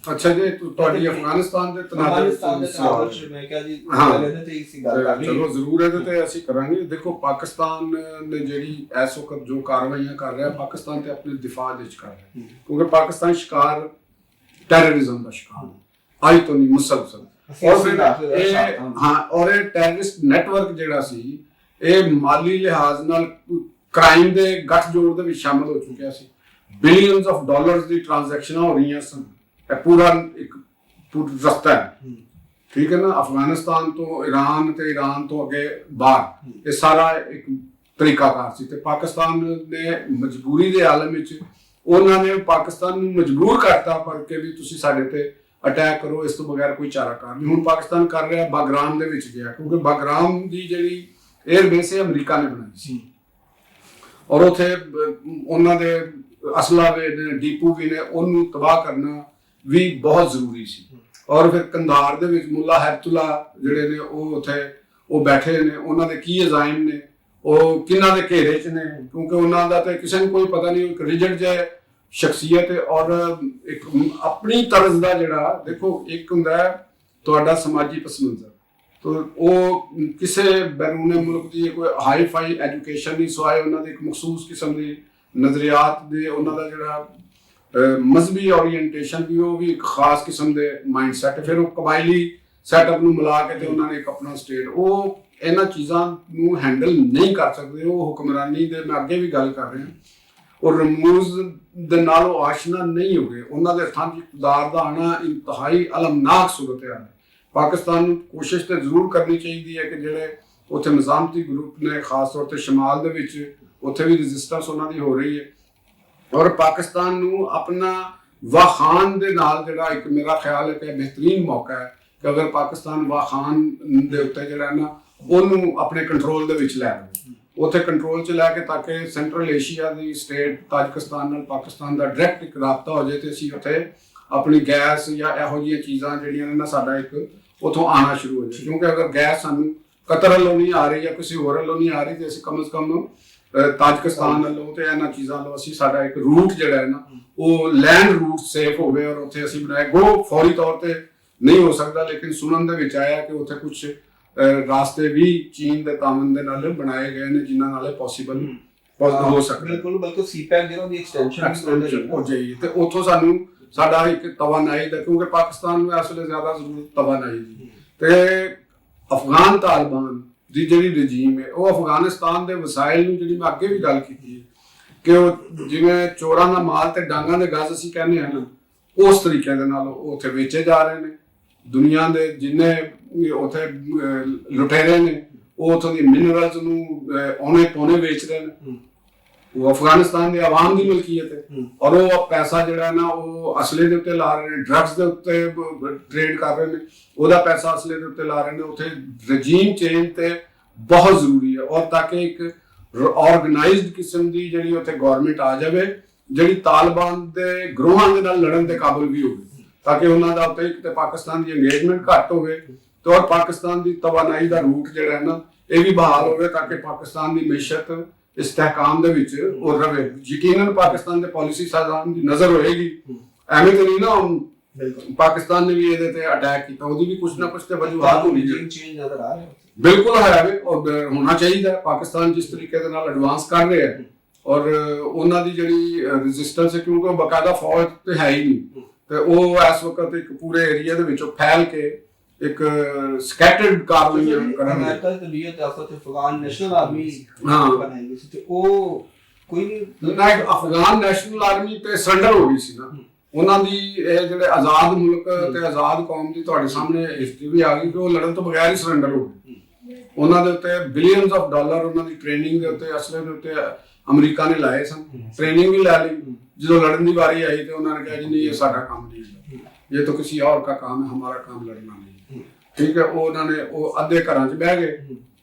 अच्छा जी, ਤੁਹਾਡੀ ਅਫਗਾਨਿਸਤਾਨ ਦੇ ਤਨਾਜ਼ਰ ਮੈਂ ਕਿਹਾ ਜੀ ਪਹਿਲੇ ਤੇ ਇਸੇ ਗੱਲ ਕਰ ਲਈ। ਚਲੋ ਜ਼ਰੂਰ ਇਹਦੇ ਤੇ ਅਸੀਂ ਕਰਾਂਗੇ। ਦੇਖੋ, ਪਾਕਿਸਤਾਨ ਨੇ ਜਿਹੜੀ ਇਸ ਵਕਤ ਜੋ ਕਾਰਵਾਈਆਂ ਕਰ ਰਿਹਾ, ਪਾਕਿਸਤਾਨ ਤੇ ਆਪਣੇ ਦਿਫਾਅ ਦੇ ਵਿੱਚ ਕਰ ਰਿਹਾ, ਕਿਉਂਕਿ ਪਾਕਿਸਤਾਨ ਸ਼ਿਕਾਰ ਟੈਰਰਿਜ਼ਮ ਦਾ ਸ਼ਿਕਾਰ ਅੱਜ ਤੋਂ ਨਹੀਂ ਮੁਸਲਸਲ। ਔਰ ਫਿਰ ਔਰ ਇਹ ਟੈਰਰਿਸਟ ਨੈਟਵਰਕ ਜਿਹੜਾ ਸੀ ਇਹ ਮਾਲੀ ਲਿਹਾਜ਼ ਨਾਲ ਕ੍ਰਾਈਮ ਦੇ ਗੱਠਜੋੜ ਦੇ ਵਿੱਚ ਸ਼ਾਮਲ ਹੋ ਚੁੱਕਿਆ ਸੀ। ਬਿਲੀਅਨਸ ਆਫ ਡਾਲਰਸ ਦੀ ਟ੍ਰਾਂਜੈਕਸ਼ਨਾਂ ਹੋ ਰਹੀਆਂ ਸਨ। ਇਹ ਪੂਰਾ ਇੱਕ ਰਸਤਾ ਹੈ, ਠੀਕ ਹੈ ਨਾ, ਅਫਗਾਨਿਸਤਾਨ ਤੋਂ ਈਰਾਨ ਤੇ ਈਰਾਨ ਤੋਂ ਅੱਗੇ ਬਾਹਰ, ਇਹ ਸਾਰਾ ਇੱਕ ਤਰੀਕਾਕਾਰ ਸੀ। ਤੇ ਪਾਕਿਸਤਾਨ ਨੇ ਮਜਬੂਰੀ ਦੇ ਆਲਮ ਵਿੱਚ ਉਹਨਾਂ ਨੇ ਪਾਕਿਸਤਾਨ ਨੂੰ ਮਜਬੂਰ ਕਰਤਾ ਪਰ ਕਿ ਵੀ ਤੁਸੀਂ ਸਾਡੇ ਤੇ ਅਟੈਕ ਕਰੋ, ਇਸ ਤੋਂ ਬਗੈਰ ਕੋਈ ਚਾਰਾਕਾਰ ਨਹੀਂ। ਹੁਣ ਪਾਕਿਸਤਾਨ ਕਰ ਰਿਹਾ ਬਾਗਰਾਮ ਦੇ ਵਿੱਚ ਗਿਆ, ਕਿਉਂਕਿ ਬਾਗਰਾਮ ਦੀ ਜਿਹੜੀ 에ਅਰ ਬੇਸ ਹੈ ਅਮਰੀਕਾ ਨੇ ਬਣਾਈ ਸੀ ਔਰ ਉੱਥੇ ਉਹਨਾਂ ਦੇ ਅਸਲਾ ਵੀ ਨੇ, ਡੀਪੂ ਵੀ ਨੇ, ਉਹਨੂੰ ਤਬਾਹ ਕਰਨਾ ਵੀ ਬਹੁਤ ਜ਼ਰੂਰੀ ਸੀ। ਔਰ ਫਿਰ ਕੰਧਾਰ ਦੇ ਵਿੱਚ ਮੁੱਲਾ ਹੈਬਤੁੱਲਾ ਜਿਹੜੇ ਨੇ ਉਹ ਉੱਥੇ ਉਹ ਬੈਠੇ ਨੇ, ਉਹਨਾਂ ਦੇ ਕੀ ਅਜ਼ਾਇਮ ਨੇ, ਉਹ ਕਿਹਨਾਂ ਦੇ ਘੇਰੇ 'ਚ ਨੇ, ਕਿਉਂਕਿ ਉਹਨਾਂ ਦਾ ਤਾਂ ਕਿਸੇ ਨੂੰ ਕੋਈ ਪਤਾ ਨਹੀਂ। ਇੱਕ ਰਿਜਿਡ ਜਿਹੀ ਸ਼ਖਸੀਅਤ ਔਰ ਇੱਕ ਆਪਣੀ ਤਰਜ਼ ਦਾ ਜਿਹੜਾ, ਦੇਖੋ ਇੱਕ ਹੁੰਦਾ ਹੈ ਤੁਹਾਡਾ ਸਮਾਜੀ ਪਸਮੰਜ਼ਰ, ਤਾਂ ਉਹ ਕਿਸੇ ਬੈਰੂਨੇ ਮੁਲਕ ਦੀ ਕੋਈ ਹਾਈ ਫਾਈ ਐਜੂਕੇਸ਼ਨ ਨਹੀਂ, ਸਵਾਏ ਉਹਨਾਂ ਦੇ ਇੱਕ ਮਖਸੂਸ ਕਿਸਮ ਦੀ ਨਜ਼ਰੀਆਤ ਦੇ, ਉਹਨਾਂ ਦਾ ਜਿਹੜਾ ਮਜ਼ਹਬੀ ਓਰੀਐਂਟੇਸ਼ਨ ਵੀ ਉਹ ਵੀ ਇੱਕ ਖਾਸ ਕਿਸਮ ਦੇ ਮਾਈਂਡ ਸੈਟ, ਫਿਰ ਉਹ ਕਬਾਇਲੀ ਸੈਟਅਪ ਨੂੰ ਮਿਲਾ ਕੇ ਤੇ ਉਹਨਾਂ ਨੇ ਇੱਕ ਆਪਣਾ ਸਟੇਟ, ਉਹ ਇਹਨਾਂ ਚੀਜ਼ਾਂ ਨੂੰ ਹੈਂਡਲ ਨਹੀਂ ਕਰ ਸਕਦੇ। ਉਹ ਹੁਕਮਰਾਨੀ ਦੇ ਮੈਂ ਅੱਗੇ ਵੀ ਗੱਲ ਕਰ ਰਿਹਾ ਔਰ ਰਮੂਜ਼ ਦੇ ਨਾਲ ਉਹ ਆਸ਼ਨਾ ਨਹੀਂ ਹੋ ਗਏ। ਉਹਨਾਂ ਦੇ ਹੱਥਾਂ 'ਚ ਇਕਤਦਾਰ ਦਾ ਆਉਣਾ ਇੰਤਹਾਈ ਅਲਮਨਾਕ ਸੂਰਤ ਹੈ। ਪਾਕਿਸਤਾਨ ਨੂੰ ਕੋਸ਼ਿਸ਼ ਤੇ ਜ਼ਰੂਰ ਕਰਨੀ ਚਾਹੀਦੀ ਹੈ ਕਿ ਜਿਹੜੇ ਉੱਥੇ ਨਿਜ਼ਾਮਤੀ ਗਰੁੱਪ ਨੇ, ਖਾਸ ਤੌਰ ਤੇ ਸ਼ਮਾਲ ਦੇ ਵਿੱਚ, ਉੱਥੇ ਵੀ ਰੈਜ਼ਿਸਟੈਂਸ ਉਹਨਾਂ ਦੀ ਹੋ ਰਹੀ ਹੈ ਔਰ ਪਾਕਿਸਤਾਨ ਨੂੰ ਆਪਣਾ ਵਾਖਾਨ ਦੇ ਨਾਲ ਜਿਹੜਾ ਇੱਕ ਮੇਰਾ ਖਿਆਲ ਹੈ ਕਿ ਬਿਹਤਰੀਨ ਮੌਕਾ ਹੈ ਕਿ ਅਗਰ ਪਾਕਿਸਤਾਨ ਵਾਖਾਨ ਦੇ ਉੱਤੇ ਜਿਹੜਾ ਨਾ ਉਹਨੂੰ ਆਪਣੇ ਕੰਟਰੋਲ ਦੇ ਵਿੱਚ ਲੈ ਲਵੇ, ਉੱਥੇ ਕੰਟਰੋਲ 'ਚ ਲੈ ਕੇ ਤਾਂ ਕਿ ਸੈਂਟਰਲ ਏਸ਼ੀਆ ਦੀ ਸਟੇਟ ਤਾਜਿਕਿਸਤਾਨ ਨਾਲ ਪਾਕਿਸਤਾਨ ਦਾ ਡਾਇਰੈਕਟ ਇੱਕ ਰਾਬਤਾ ਹੋ ਜਾਏ ਤੇ ਅਸੀਂ ਉੱਥੇ ਆਪਣੀ ਗੈਸ ਜਾਂ ਇਹੋ ਜਿਹੀਆਂ ਚੀਜ਼ਾਂ ਜਿਹੜੀਆਂ ਨੇ ਨਾ ਸਾਡਾ ਇੱਕ ਉੱਥੋਂ ਆਉਣਾ ਸ਼ੁਰੂ ਹੋ ਜਾਏ। ਕਿਉਂਕਿ ਅਗਰ ਗੈਸ ਸਾਨੂੰ ਕਤਰ ਵੱਲੋਂ ਨਹੀਂ ਆ ਰਹੀ ਜਾਂ ਕਿਸੇ ਹੋਰ ਵੱਲੋਂ ਨਹੀਂ ਆ ਰਹੀ ਤੇ ਅਸੀਂ ਕਮ ਸੇ ਕਮ ਤਾਜਿਕਿਸਤਾਨ ਵੱਲੋਂ ਤੇ ਇਹਨਾਂ ਚੀਜ਼ਾਂ ਤੋਂ ਅਸੀਂ ਸਾਡਾ ਇੱਕ ਰੂਟ ਜਿਹੜਾ ਹੈ ਨਾ ਉਹ ਲੈਂਡ ਰੂਟ ਸੇਫ ਹੋਵੇ ਔਰ ਉੱਥੇ ਅਸੀਂ ਬਣਾਏ ਗੋ ਫੌਰੀ ਤੌਰ ਤੇ ਨਹੀਂ ਹੋ ਸਕਦਾ, ਲੇਕਿਨ ਸੁਣਨ ਦੇ ਵਿੱਚ ਆਇਆ ਕਿ ਉੱਥੇ ਕੁਝ ਰਾਸਤੇ ਵੀ ਚੀਨ ਦੇ ਤਾਮਨ ਦੇ ਨਾਲ ਬਣਾਏ ਗਏ ਨੇ ਜਿਨ੍ਹਾਂ ਨਾਲ ਪੋਸੀਬਲ ਹੋ ਸਕਦਾ। ਬਿਲਕੁਲ ਬਿਲਕੁਲ ਸੀਪੈਕ ਜਿਹੜਾ ਦੀ ਐਕਸਟੈਂਸ਼ਨ ਹੋ ਜਾਏਗੀ ਤੇ ਉੱਥੋਂ ਸਾਨੂੰ ਸਾਡਾ ਇੱਕ ਤਵਾਨਾਈ ਦਾ, ਕਿਉਂਕਿ ਪਾਕਿਸਤਾਨ ਨੂੰ ਇਸ ਵੇਲੇ ਜ਼ਿਆਦਾ ਜ਼ਰੂਰਤ ਤਵਾਨਾਈ ਦੀ, ਤੇ ਅਫਗਾਨ ਤਾਲਿਬਾਨ ਦੀ ਜਿਹੜੀ ਰਜੀਮ ਹੈ ਉਹ ਅਫਗਾਨਿਸਤਾਨ ਦੇ ਵਸਾਇਲ ਨੂੰ, ਜਿਹੜੀ ਮੈਂ ਅੱਗੇ ਵੀ ਗੱਲ ਕੀਤੀ ਹੈ ਕਿ ਉਹ ਜਿਵੇਂ ਚੋਰਾਂ ਦਾ ਮਾਲ ਤੇ ਡਾਂਗਾਂ ਦੇ ਗਜ਼ ਅਸੀਂ ਕਹਿੰਦੇ ਹਾਂ ਨਾ, ਉਸ ਤਰੀਕੇ ਦੇ ਨਾਲ ਉਹ ਉੱਥੇ ਵੇਚੇ ਜਾ ਰਹੇ ਨੇ। ਦੁਨੀਆ ਦੇ ਜਿੰਨੇ ਉੱਥੇ ਲੁਟੇਰੇ ਨੇ ਉਹ ਉੱਥੋਂ ਦੀ ਮਿਨਰਲਸ ਨੂੰ ਔਨੇ ਪੌਣੇ ਵੇਚ ਰਹੇ ਨੇ। ਉਹ ਅਫਗਾਨਿਸਤਾਨ ਦੀ ਆਵਾਮ ਦੀ ਮਲਕੀਅਤ ਹੈ ਔਰ ਉਹ ਪੈਸਾ ਜਿਹੜਾ ਨਾ ਉਹ ਅਸਲੇ ਦੇ ਉੱਤੇ ਲਾ ਰਹੇ ਨੇ, ਡਰੱਗਸ ਦੇ ਉੱਤੇ ਟ੍ਰੇਡ ਕਰ ਰਹੇ ਨੇ, ਉਹਦਾ ਪੈਸਾ ਅਸਲੇ ਦੇ ਉੱਤੇ ਲਾ ਰਹੇ ਨੇ। ਉੱਥੇ ਰਜੀਮ ਚੇਂਜ ਤੇ ਬਹੁਤ ਜ਼ਰੂਰੀ ਹੈ ਔਰ ਤਾਂ ਕਿ ਇੱਕ ਆਰਗੇਨਾਈਜ਼ਡ ਕਿਸਮ ਦੀ ਜਿਹੜੀ ਉੱਥੇ ਗਵਰਨਮੈਂਟ ਆ ਜਾਵੇ ਜਿਹੜੀ ਤਾਲਿਬਾਨ ਦੇ ਗਰੋਹਾਂ ਦੇ ਨਾਲ ਲੜਨ ਦੇ ਕਾਬਿਲ ਵੀ ਹੋਵੇ, ਤਾਂ ਕਿ ਉਹਨਾਂ ਦਾ ਉੱਤੇ ਇੱਕ ਤੇ ਪਾਕਿਸਤਾਨ ਦੀ ਇੰਗੇਜਮੈਂਟ ਘੱਟ ਹੋਵੇ ਤੇ ਔਰ ਪਾਕਿਸਤਾਨ ਦੀ ਤਵਾਨਾਈ ਦਾ ਰੂਟ ਜਿਹੜਾ ਹੈ ਨਾ ਇਹ ਵੀ ਬਹਾਲ ਹੋਵੇ, ਤਾਂ ਕਿ ਪਾਕਿਸਤਾਨ ਦੀ ਮੈਸ਼ਤ ਇਸਤਹਿਕਾਮ ਦੇ ਵਿੱਚ ਉਹ ਰਵੇ। ਯਕੀਨਨ ਪਾਕਿਸਤਾਨ ਦੇ ਪਾਲਿਸੀ ਸਾਜ਼ਾਨ ਦੀ ਨਜ਼ਰ ਹੋਏਗੀ, ਐਵੇਂ ਤਾਂ ਨਹੀਂ ਨਾ ਪਾਕਿਸਤਾਨ ਨੇ ਵੀ ਇਹਦੇ ਤੇ ਅਟੈਕ ਕੀਤਾ, ਉਹਦੀ ਵੀ ਕੁਛ ਨਾ ਕੁਛ ਤੇ ਵਜੂਹਾਤ ਹੋਣੀ ਚਾਹੀਦੀ। ਨਜ਼ਰ ਆ ਰਿਹਾ ਬਿਲਕੁਲ ਹੈ ਔਰ ਹੋਣਾ ਚਾਹੀਦਾ। ਪਾਕਿਸਤਾਨ ਜਿਸ ਤਰੀਕੇ ਦੇ ਨਾਲ ਐਡਵਾਂਸ ਕਰ ਰਿਹਾ ਹੈ ਔਰ ਉਹਨਾਂ ਦੀ ਜਿਹੜੀ ਰੈਜ਼ਿਸਟੈਂਸ ਹੈ, ਕਿਉਂਕਿ ਉਹ ਬਕਾਇਦਾ ਫੌਜ ਤੇ ਹੈ ਹੀ ਨਹੀਂ, ਤੇ ਉਹ ਇਸ ਵਕਤ ਇੱਕ ਪੂਰੇ ਏਰੀਆ ਦੇ ਵਿੱਚੋਂ ਫੈਲ ਕੇ ਇੱਕ ਸਕੈਟਰਡ ਕਾਰਵਾਈਆਂ ਕਰਨ। ਅਮਰੀਕਾ ਤੇ ਲੀਏ ਤੇ ਅਫਗਾਨ ਨੈਸ਼ਨਲ ਆਰਮੀ ਬਣਾਈ ਗਈ ਸੀ ਤੇ ਉਹ ਕੋਈ ਨਹੀਂ, ਅਫਗਾਨ ਨੈਸ਼ਨਲ ਆਰਮੀ ਤੇ ਸਰੈਂਡਰ ਹੋ ਗਈ ਸੀ ਨਾ ਉਹਨਾਂ ਦੀ। ਇਹ ਜਿਹੜੇ ਆਜ਼ਾਦ ਮੁਲਕ ਤੇ ਆਜ਼ਾਦ ਕੌਮ ਦੀ ਤੁਹਾਡੇ ਸਾਹਮਣੇ ਹਿਸਟਰੀ ਵੀ ਆ ਗਈ ਕਿ ਉਹ ਲੜਨ ਤੋਂ ਬਗੈਰ ਹੀ ਸਰੈਂਡਰ ਹੋ ਗਏ। ਉਹਨਾਂ ਦੇ ਉੱਤੇ ਬਿਲੀਅਨਸ ਆਫ ਡਾਲਰ ਉਹਨਾਂ ਦੀ ਟ੍ਰੇਨਿੰਗ ਦੇ ਉੱਤੇ, ਅਸਲੇ ਦੇ ਉੱਤੇ ਅਮਰੀਕਾ ਨੇ ਲਾਏ ਸਨ, ਟ੍ਰੇਨਿੰਗ ਵੀ ਲੈ ਲਈ। ਜਦੋਂ ਲੜਨ ਦੀ ਵਾਰੀ ਆਈ ਤੇ ਉਹਨਾਂ ਨੇ ਕਿਹਾ ਜੀ ਨਹੀਂ ਇਹ ਸਾਡਾ ਕੰਮ ਨਹੀਂ ਹੈ, ਇਹ ਤਾਂ ਕਿਸੇ और का काम है, हमारा काम लड़ना नहीं। ठीक है, ਉਹਨਾਂ ਨੇ ਉਹ ਅੱਧੇ ਘਰਾਂ 'ਚ ਬਹਿ ਗਏ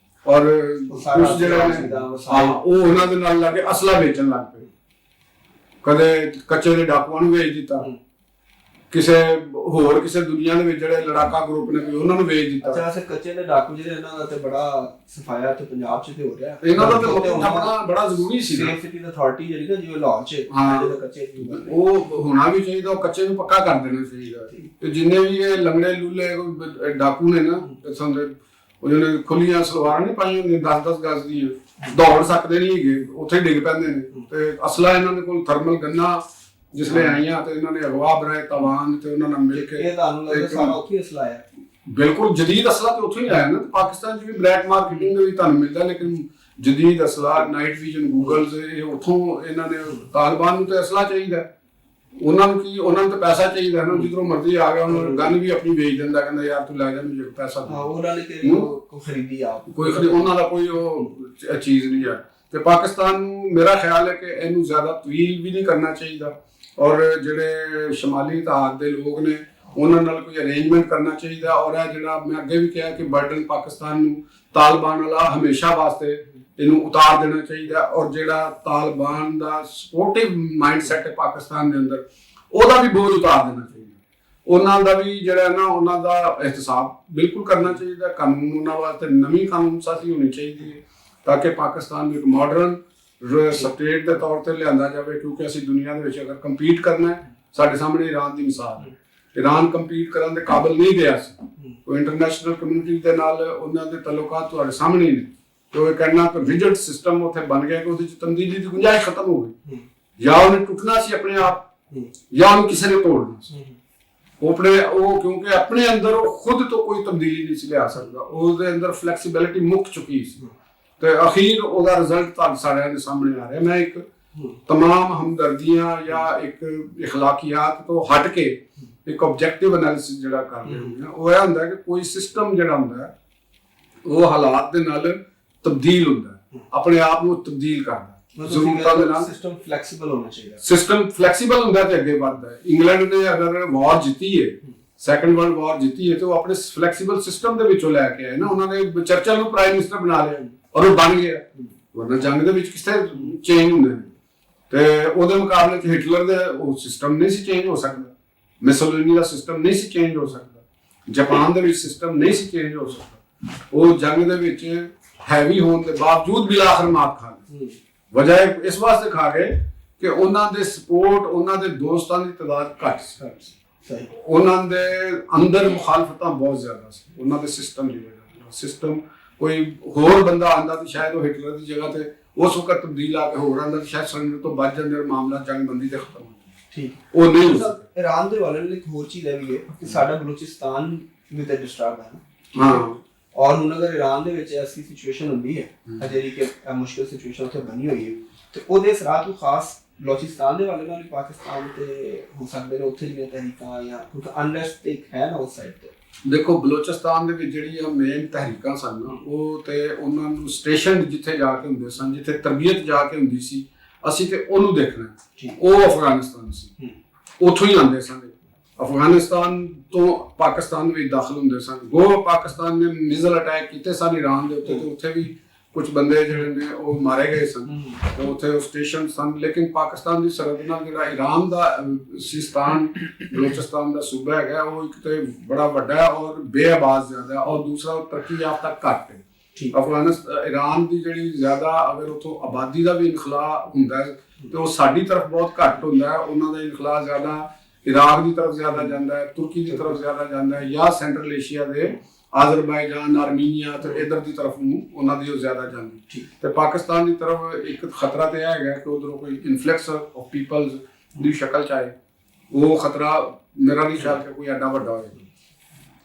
ਔਰ ਕੁਝ ਜਿਹੜਾ ਉਹ ਉਹਨਾਂ ਦੇ ਨਾਲ ਲੱਗੇ ਅਸਲਾ ਵੇਚਣ ਲੱਗ ਪਏ। ਕਦੇ ਕੱਚੇ ਦੇ ਡਾਕੂਆਂ ਨੂੰ ਵੇਚ ਦਿੱਤਾ, ਕਿਸੇ ਦੁਨੀਆ ਦੇ ਵਿੱਚ ਜਿਹੜੇ ਲੜਾਕਾ ਗਰੁੱਪ ਨੇ ਵੀ ਉਹਨਾਂ ਨੂੰ ਵੇਚ ਦਿੱਤਾ। ਅੱਛਾ, ਸੇ ਕੱਚੇ ਦੇ ਡਾਕੂ ਜਿਹੜੇ ਇਹਨਾਂ ਦਾ ਤੇ ਬੜਾ ਸਫਾਇਆ ਤੇ ਪੰਜਾਬ 'ਚ ਤੇ ਹੋ ਰਿਹਾ, ਇਹਨਾਂ ਦਾ ਤੇ ਆਪਣਾ ਬੜਾ ਜ਼ਰੂਰੀ ਸੀ। ਸੇਫ ਸਿਟੀ ਅਥਾਰਟੀ ਜਿਹੜੀ ਨਾ ਜਿਵੇਂ ਲਾਹੌਰ 'ਚ ਜਿਹੜੇ ਕੱਚੇ ਉਹ ਹੋਣਾ ਵੀ ਚਾਹੀਦਾ, ਉਹ ਕੱਚੇ ਨੂੰ ਪੱਕਾ ਕਰ ਦੇਣਾ ਚਾਹੀਦਾ। ਤੇ ਜਿੰਨੇ ਵੀ ਇਹ ਲੰਗੜੇ ਲੂਲੇ ਡਾਕੂ ਨੇ ਨਾ ਉਹ ਜਿਹੜੇ ਖੁੱਲੀਆਂ ਸਲਵਾਰਾਂ ਨਹੀਂ ਪਾਈਆਂ ਹੁੰਦੀਆਂ 10-10 ਗਜ਼ ਦੀ, ਦੌੜ ਸਕਦੇ ਨਹੀਂ ਹੈਗੇ, ਉੱਥੇ ਡਿੱਗ ਪੈਂਦੇ ਨੇ। ਤੇ ਅਸਲਾ ਇਹਨਾਂ ਦੇ ਕੋਲ ਥਰਮਲ ਗੰਨਾਂ ਜਿਸਲੇ ਆਈਆਂ ਤੇ ਇਹਨਾਂ ਨੇ ਅਗਵਾ ਬਰਾਏ ਤਵਾਨ ਤੇ ਉਹਨਾਂ ਨਾਲ ਮਿਲ ਕੇ ਇਹ ਤੁਹਾਨੂੰ ਲੱਗਦਾ ਸਾਰਾ ਉੱਥੇ ਅਸਲਾ ਆਇਆ। ਬਿਲਕੁਲ ਜਦੀਦ ਅਸਲਾ ਤੇ ਉੱਥੋਂ ਹੀ ਆਇਆ ਨਾ। ਪਾਕਿਸਤਾਨ 'ਚ ਵੀ ਬਲੈਕ ਮਾਰਕੀਟਿੰਗ ਦੇ ਵੀ ਤੁਹਾਨੂੰ ਮਿਲਦਾ, ਲੇਕਿਨ ਜਦੀਦ ਅਸਲਾ, ਨਾਈਟ ਵਿਜ਼ਨ, ਗੂਗਲਸ, ਇਹ ਉੱਥੋਂ ਇਹਨਾਂ ਨੇ। ਤਾਲਿਬਾਨ ਨੂੰ ਤੇ ਅਸਲਾ ਚਾਹੀਦਾ, ਉਹਨਾਂ ਨੂੰ ਕੀ, ਉਹਨਾਂ ਨੂੰ ਤਾਂ ਪੈਸਾ ਚਾਹੀਦਾ ਨਾ। ਜਿੱਧਰੋਂ ਮਰਜ਼ੀ ਆ ਗਿਆ ਉਹਨਾਂ ਗਨ ਵੀ ਆਪਣੀ ਵੇਚ ਦਿੰਦਾ, ਕਹਿੰਦਾ ਯਾਰ ਤੂੰ ਲੈ ਜਾ ਮੈਨੂੰ ਪੈਸਾ ਦੇ। ਉਹਨਾਂ ਨੇ ਕੋਈ ਖਰੀਦੀ ਆਪ ਕੋਈ ਉਹਨਾਂ ਦਾ ਕੋਈ ਉਹ ਚੀਜ਼ ਨਹੀਂ ਹੈ। ਤੇ ਪਾਕਿਸਤਾਨ ਨੂੰ ਮੇਰਾ ਖਿਆਲ ਹੈ ਕਿ ਇਹਨੂੰ ਜ਼ਿਆਦਾ ਤਵੀਲ ਵੀ ਨਹੀਂ ਕਰਨਾ ਚਾਹੀਦਾ ਔਰ ਜਿਹੜੇ ਸ਼ਮਾਲੀ ਇਤਿਹਾਦ ਦੇ ਲੋਕ ਨੇ ਉਹਨਾਂ ਨਾਲ ਕੋਈ ਅਰੇਂਜਮੈਂਟ ਕਰਨਾ ਚਾਹੀਦਾ। ਔਰ ਇਹ ਜਿਹੜਾ ਮੈਂ ਅੱਗੇ ਵੀ ਕਿਹਾ ਕਿ ਬਰਡਨ ਪਾਕਿਸਤਾਨ ਨੂੰ ਤਾਲਿਬਾਨ ਵਾਲਾ ਹਮੇਸ਼ਾ ਵਾਸਤੇ ਇਹਨੂੰ ਉਤਾਰ ਦੇਣਾ ਚਾਹੀਦਾ ਔਰ ਜਿਹੜਾ ਤਾਲਿਬਾਨ ਦਾ ਸਪੋਰਟਿਵ ਮਾਈਂਡਸੈਟ ਹੈ ਪਾਕਿਸਤਾਨ ਦੇ ਅੰਦਰ, ਉਹਦਾ ਵੀ ਬੋਝ ਉਤਾਰ ਦੇਣਾ ਚਾਹੀਦਾ। ਉਹਨਾਂ ਦਾ ਵੀ ਜਿਹੜਾ ਨਾ ਉਹਨਾਂ ਦਾ ਇਹਤਸਾਬ ਬਿਲਕੁਲ ਕਰਨਾ ਚਾਹੀਦਾ। ਕਾਨੂੰਨ ਉਹਨਾਂ ਵਾਸਤੇ ਨਵੀਂ ਕਾਨੂੰਨ ਸਾਜ਼ੀ ਹੋਣੀ ਚਾਹੀਦੀ ਹੈ ਤਾਂ ਕਿ ਪਾਕਿਸਤਾਨ ਨੂੰ ਇੱਕ ਮਾਡਰਨ ਸਟੇਟ ਦੇ ਤੌਰ ਤੇ ਲਿਆਂਦਾ ਜਾਵੇ, ਕਿਉਂਕਿ ਅਸੀਂ ਦੁਨੀਆ ਦੇ ਵਿੱਚ ਅਗਰ ਕੰਪੀਟ ਕਰਨਾ ਹੈ, ਸਾਡੇ ਸਾਹਮਣੇ ਈਰਾਨ ਦੀ ਮਿਸਾਲ ਹੈ। ਈਰਾਨ ਕੰਪੀਟ ਕਰਨ ਦੇ ਕਾਬਿਲ ਨਹੀਂ ਰਿਹਾ ਸੀ, ਉਹ ਇੰਟਰਨੈਸ਼ਨਲ ਕਮਿਊਨਿਟੀ ਦੇ ਨਾਲ ਉਹਨਾਂ ਦੇ ਤਾਲੁਕਾਤ ਤੁਹਾਡੇ ਸਾਹਮਣੇ ਨੇ। ਤੇ ਉਹ ਕਹਿਣਾ ਕਿ ਰਿਜਿਡ ਸਿਸਟਮ ਉੱਥੇ ਬਣ ਗਿਆ ਕਿ ਉਹਦੇ 'ਚ ਤਬਦੀਲੀ ਦੀ ਗੁੰਜਾਇਸ਼ ਖਤਮ ਹੋ ਗਈ। ਜਾਂ ਉਹਨੇ ਟੁੱਟਣਾ ਸੀ ਆਪਣੇ ਆਪ ਜਾਂ ਉਹਨੂੰ ਕਿਸੇ ਨੇ ਤੋੜਨਾ ਸੀ। ਉਹ ਕਿਉਂਕਿ ਆਪਣੇ ਅੰਦਰ ਉਹ ਖੁਦ ਤੋਂ ਕੋਈ ਤਬਦੀਲੀ ਨਹੀਂ ਸੀ ਲਿਆ ਸਕਦਾ, ਉਹਦੇ ਅੰਦਰ ਫਲੈਕਸੀਬਿਲਿਟੀ ਮੁੱਕ ਚੁੱਕੀ ਸੀ। ਤੇ ਅਖੀਰ ਉਹਦਾ ਰਿਜ਼ਲਟ ਤੁਹਾਨੂੰ ਸਾਰਿਆਂ ਦੇ ਸਾਹਮਣੇ ਆ ਰਿਹਾ। ਮੈਂ ਇੱਕ ਤਮਾਮ ਹਮਦਰਦੀਆਂ ਜਾਂ ਇੱਕ ਇਖਲਾਕੀਆਤ ਤੋਂ ਹਟ ਕੇ ਇੱਕ ਆਬਜੈਕਟਿਵ ਐਨਾਲਿਸਿਸ ਜਿਹੜਾ ਕਰ ਰਹੇ ਹੁੰਦੇ ਆ, ਉਹ ਇਹ ਹੁੰਦਾ ਕਿ ਕੋਈ ਸਿਸਟਮ ਜਿਹੜਾ ਹੁੰਦਾ ਉਹ ਹਾਲਾਤ ਦੇ ਨਾਲ ਤਬਦੀਲ ਹੁੰਦਾ, ਆਪਣੇ ਆਪ ਨੂੰ ਤਬਦੀਲ ਕਰਦਾ ਜ਼ਰੂਰਤਾਂ ਦੇ ਨਾਲ। ਸਿਸਟਮ ਫਲੈਕਸੀਬਲ ਹੋਣਾ ਚਾਹੀਦਾ। ਸਿਸਟਮ ਫਲੈਕਸੀਬਲ ਹੁੰਦਾ ਤੇ ਅੱਗੇ ਵੱਧਦਾ ਹੈ। ਇੰਗਲੈਂਡ ਨੇ ਅਗਰ ਵਾਰ ਜਿੱਤੀ ਹੈ, ਸੈਕੰਡ ਵਰਲਡ ਵਾਰ ਜਿੱਤੀ ਹੈ, ਤੇ ਉਹ ਆਪਣੇ ਫਲੈਕਸੀਬਲ ਸਿਸਟਮ ਦੇ ਵਿੱਚੋਂ ਲੈ ਕੇ ਆਏ ਨਾ। ਉਹਨਾਂ ਨੇ ਚਰਚਲ ਨੂੰ ਪ੍ਰਾਈਮ ਮਿਨਿਸਟਰ ਬਣਾ ਲਿਆ ਔਰ ਉਹ ਬਣ ਗਿਆ, ਵਰਨਾ ਜੰਗ ਦੇ ਵਿੱਚ ਕਿਸ ਤਰ੍ਹਾਂ ਚੇਂਜ ਹੁੰਦੇ ਨੇ। ਤੇ ਉਹਦੇ ਮੁਕਾਬਲੇ 'ਚ ਹਿਟਲਰ ਦਾ ਉਹ ਸਿਸਟਮ ਨਹੀਂ ਸੀ ਚੇਂਜ ਹੋ ਸਕਦਾ, ਮਿਸੋਲਿਨੀ ਦਾ ਸਿਸਟਮ ਨਹੀਂ ਸੀ ਚੇਂਜ ਹੋ ਸਕਦਾ, ਜਾਪਾਨ ਦੇ ਵਿੱਚ ਸਿਸਟਮ ਨਹੀਂ ਸੀ ਚੇਂਜ ਹੋ ਸਕਦਾ। ਉਹ ਜੰਗ ਦੇ ਵਿੱਚ ਹੈਵੀ ਹੋਣ ਦੇ ਬਾਵਜੂਦ ਬਿਲਾਖਰ ਮਾਤ ਖਾ ਗਏ। ਵਜ੍ਹਾ ਇਸ ਵਾਸਤੇ ਖਾ ਗਏ ਕਿ ਉਹਨਾਂ ਦੇ ਸਪੋਰਟ, ਉਹਨਾਂ ਦੇ ਦੋਸਤਾਂ ਦੀ ਤਾਦਾਦ ਘੱਟ ਸੀ। ਸਹੀ ਉਹਨਾਂ ਦੇ ਅੰਦਰ ਮੁਖਾਲਫਤਾਂ ਬਹੁਤ ਜ਼ਿਆਦਾ ਸੀ ਉਹਨਾਂ ਦੇ ਸਿਸਟਮ ਦੀ ਵਜ੍ਹਾ ਨਾਲ। ਸਿਸਟਮ ਕੋਈ ਹੋਰ ਬੰਦਾ ਆਂਦਾ ਤੇ ਸ਼ਾਇਦ ਉਹ ਹਿਟਲਰ ਦੀ ਜਗ੍ਹਾ ਤੇ ਉਸ ਵਕਤ ਤਬਦੀਲ ਆ ਕੇ ਹੋਰ ਆਂਦਾ ਤੇ ਸ਼ਾਇਦ ਸਰੰਦਰ ਤੋਂ ਬਚ ਜਾਂਦੇ ਔਰ ਮਾਮਲਾ ਜੰਗਬੰਦੀ ਤੇ ਖਤਮ ਹੋ ਜਾਂਦਾ। ਠੀਕ ਉਹ ਨਹੀਂ ਹੋ ਸਕਦਾ। ईरान ਦੇ ਵਾਲੇ ਨੇ ਇੱਕ ਹੋਰ ਚੀਜ਼ ਇਹ ਵੀ ਹੈ ਕਿ ਸਾਡਾ ਬਲੋਚਿਸਤਾਨ ਵੀ ਤੇ ਡਿਸਟਰਬ ਹੈ ਨਾ। ਹਾਂ ਔਰ ਹੁਣ ਅਗਰ ਈਰਾਨ ਦੇ ਵਿੱਚ ਐਸੀ ਸਿਚੁਏਸ਼ਨ ਹੁੰਦੀ ਹੈ ਜਿਹੜੀ ਕਿ ਮੁਸ਼ਕਿਲ ਸਿਚੁਏਸ਼ਨ ਉੱਥੇ ਬਣੀ ਹੋਈ ਹੈ ਤੇ ਉਹਦੇ ਅਸਰਾਤ ਨੂੰ ਖਾਸ ਬਲੋਚਿਸਤਾਨ ਦੇ ਵਾਲੇ ਨਾਲ ਵੀ ਪਾਕਿਸਤਾਨ ਤੇ ਹੋ ਸਕਦੇ ਨੇ ਉੱਥੇ ਜਿਹੜੀਆਂ ਤਹਿਰੀਕਾਂ ਜਾਂ ਕਿਉਂਕਿ ਅਨਰੈਸਟ ਇੱਕ ਹੈ ਨਾ ਉਸ ਸਾਈਡ ਤੇ। ਦੇਖੋ ਬਲੋਚਿਸਤਾਨ ਦੇ ਵਿੱਚ ਜਿਹੜੀਆਂ ਮੇਨ ਤਹਿਰੀਕਾਂ ਸਨ ਨਾ ਉਹ ਤੇ ਉਹਨਾਂ ਨੂੰ ਸਟੇਸ਼ਨ ਜਿੱਥੇ ਜਾ ਕੇ ਹੁੰਦੇ ਸਨ ਜਿੱਥੇ ਤਰਬੀਅਤ ਜਾ ਕੇ ਹੁੰਦੀ ਸੀ ਅਸੀਂ ਤੇ ਉਹਨੂੰ ਦੇਖਣਾ ਉਹ ਅਫਗਾਨਿਸਤਾਨ ਸੀ ਉੱਥੋਂ ਹੀ ਆਉਂਦੇ ਸਨ। ਅਫਗਾਨਿਸਤਾਨ ਤੋਂ ਪਾਕਿਸਤਾਨ ਵਿੱਚ ਦਾਖਲ ਹੁੰਦੇ ਸਨ। ਗੋ ਪਾਕਿਸਤਾਨ ਨੇ ਮਿਜ਼ਲ ਅਟੈਕ ਕੀਤੇ ਸਨ ਈਰਾਨ ਦੇ ਉੱਤੇ ਤੇ ਉੱਥੇ ਵੀ ਕੁਝ ਬੰਦੇ ਜਿਹੜੇ ਨੇ ਉਹ ਮਾਰੇ ਗਏ ਸਨ ਤੇ ਉੱਥੇ ਉਹ ਸਟੇਸ਼ਨ ਸਨ। ਲੇਕਿਨ ਪਾਕਿਸਤਾਨ ਦੀ ਸਰਹੱਦ ਨਾਲ ਜਿਹੜਾ ਈਰਾਨ ਦਾ ਸਿਸਤਾਨ ਬਲੋਚਿਸਤਾਨ ਦਾ ਸੂਬਾ ਹੈਗਾ ਉਹ ਇੱਕ ਤੇ ਬੜਾ ਵੱਡਾ ਹੈ ਔਰ ਬੇਆਬਾਦ ਜ਼ਿਆਦਾ ਔਰ ਦੂਸਰਾ ਤਰੱਕੀ ਯਾਫਤਾ ਘੱਟ ਹੈ। ਅਫਗਾਨਿਸਤਾਨ ਈਰਾਨ ਦੀ ਜਿਹੜੀ ਜ਼ਿਆਦਾ ਅਗਰ ਉੱਥੋਂ ਆਬਾਦੀ ਦਾ ਵੀ ਇਨਖਲਾ ਹੁੰਦਾ ਹੈ ਤੇ ਉਹ ਸਾਡੀ ਤਰਫ ਬਹੁਤ ਘੱਟ ਹੁੰਦਾ ਹੈ। ਉਹਨਾਂ ਦਾ ਇਨਖਲਾ ਜ਼ਿਆਦਾ ਇਰਾਕ ਦੀ ਤਰਫ ਜ਼ਿਆਦਾ ਜਾਂਦਾ ਹੈ, ਤੁਰਕੀ ਦੀ ਤਰਫ ਜ਼ਿਆਦਾ ਜਾਂਦਾ ਹੈ ਜਾਂ ਸੈਂਟਰਲ ਏਸ਼ੀਆ ਦੇ ਆਜ਼ਰਬਾਈਜਾਨ ਆਰਮੀਨੀਆ ਤੇ ਇਧਰ ਦੀ ਤਰਫ ਨੂੰ ਉਹਨਾਂ ਦੀ ਉਹ ਜ਼ਿਆਦਾ ਜਾਂਦੀ। ਤੇ ਪਾਕਿਸਤਾਨ ਦੀ ਤਰਫ ਇੱਕ ਖਤਰਾ ਤੇ ਹੈਗਾ ਕਿ ਉਧਰੋਂ ਕੋਈ ਇਨਫਲੈਕਸ ਆਫ ਪੀਪਲਸ ਦੀ ਸ਼ਕਲ ਚ ਆਏ। ਉਹ ਖਤਰਾ ਮੇਰਾ ਨਹੀਂ ਖਿਆਲ ਕਿ ਕੋਈ ਐਡਾ ਵੱਡਾ ਹੋਏਗਾ।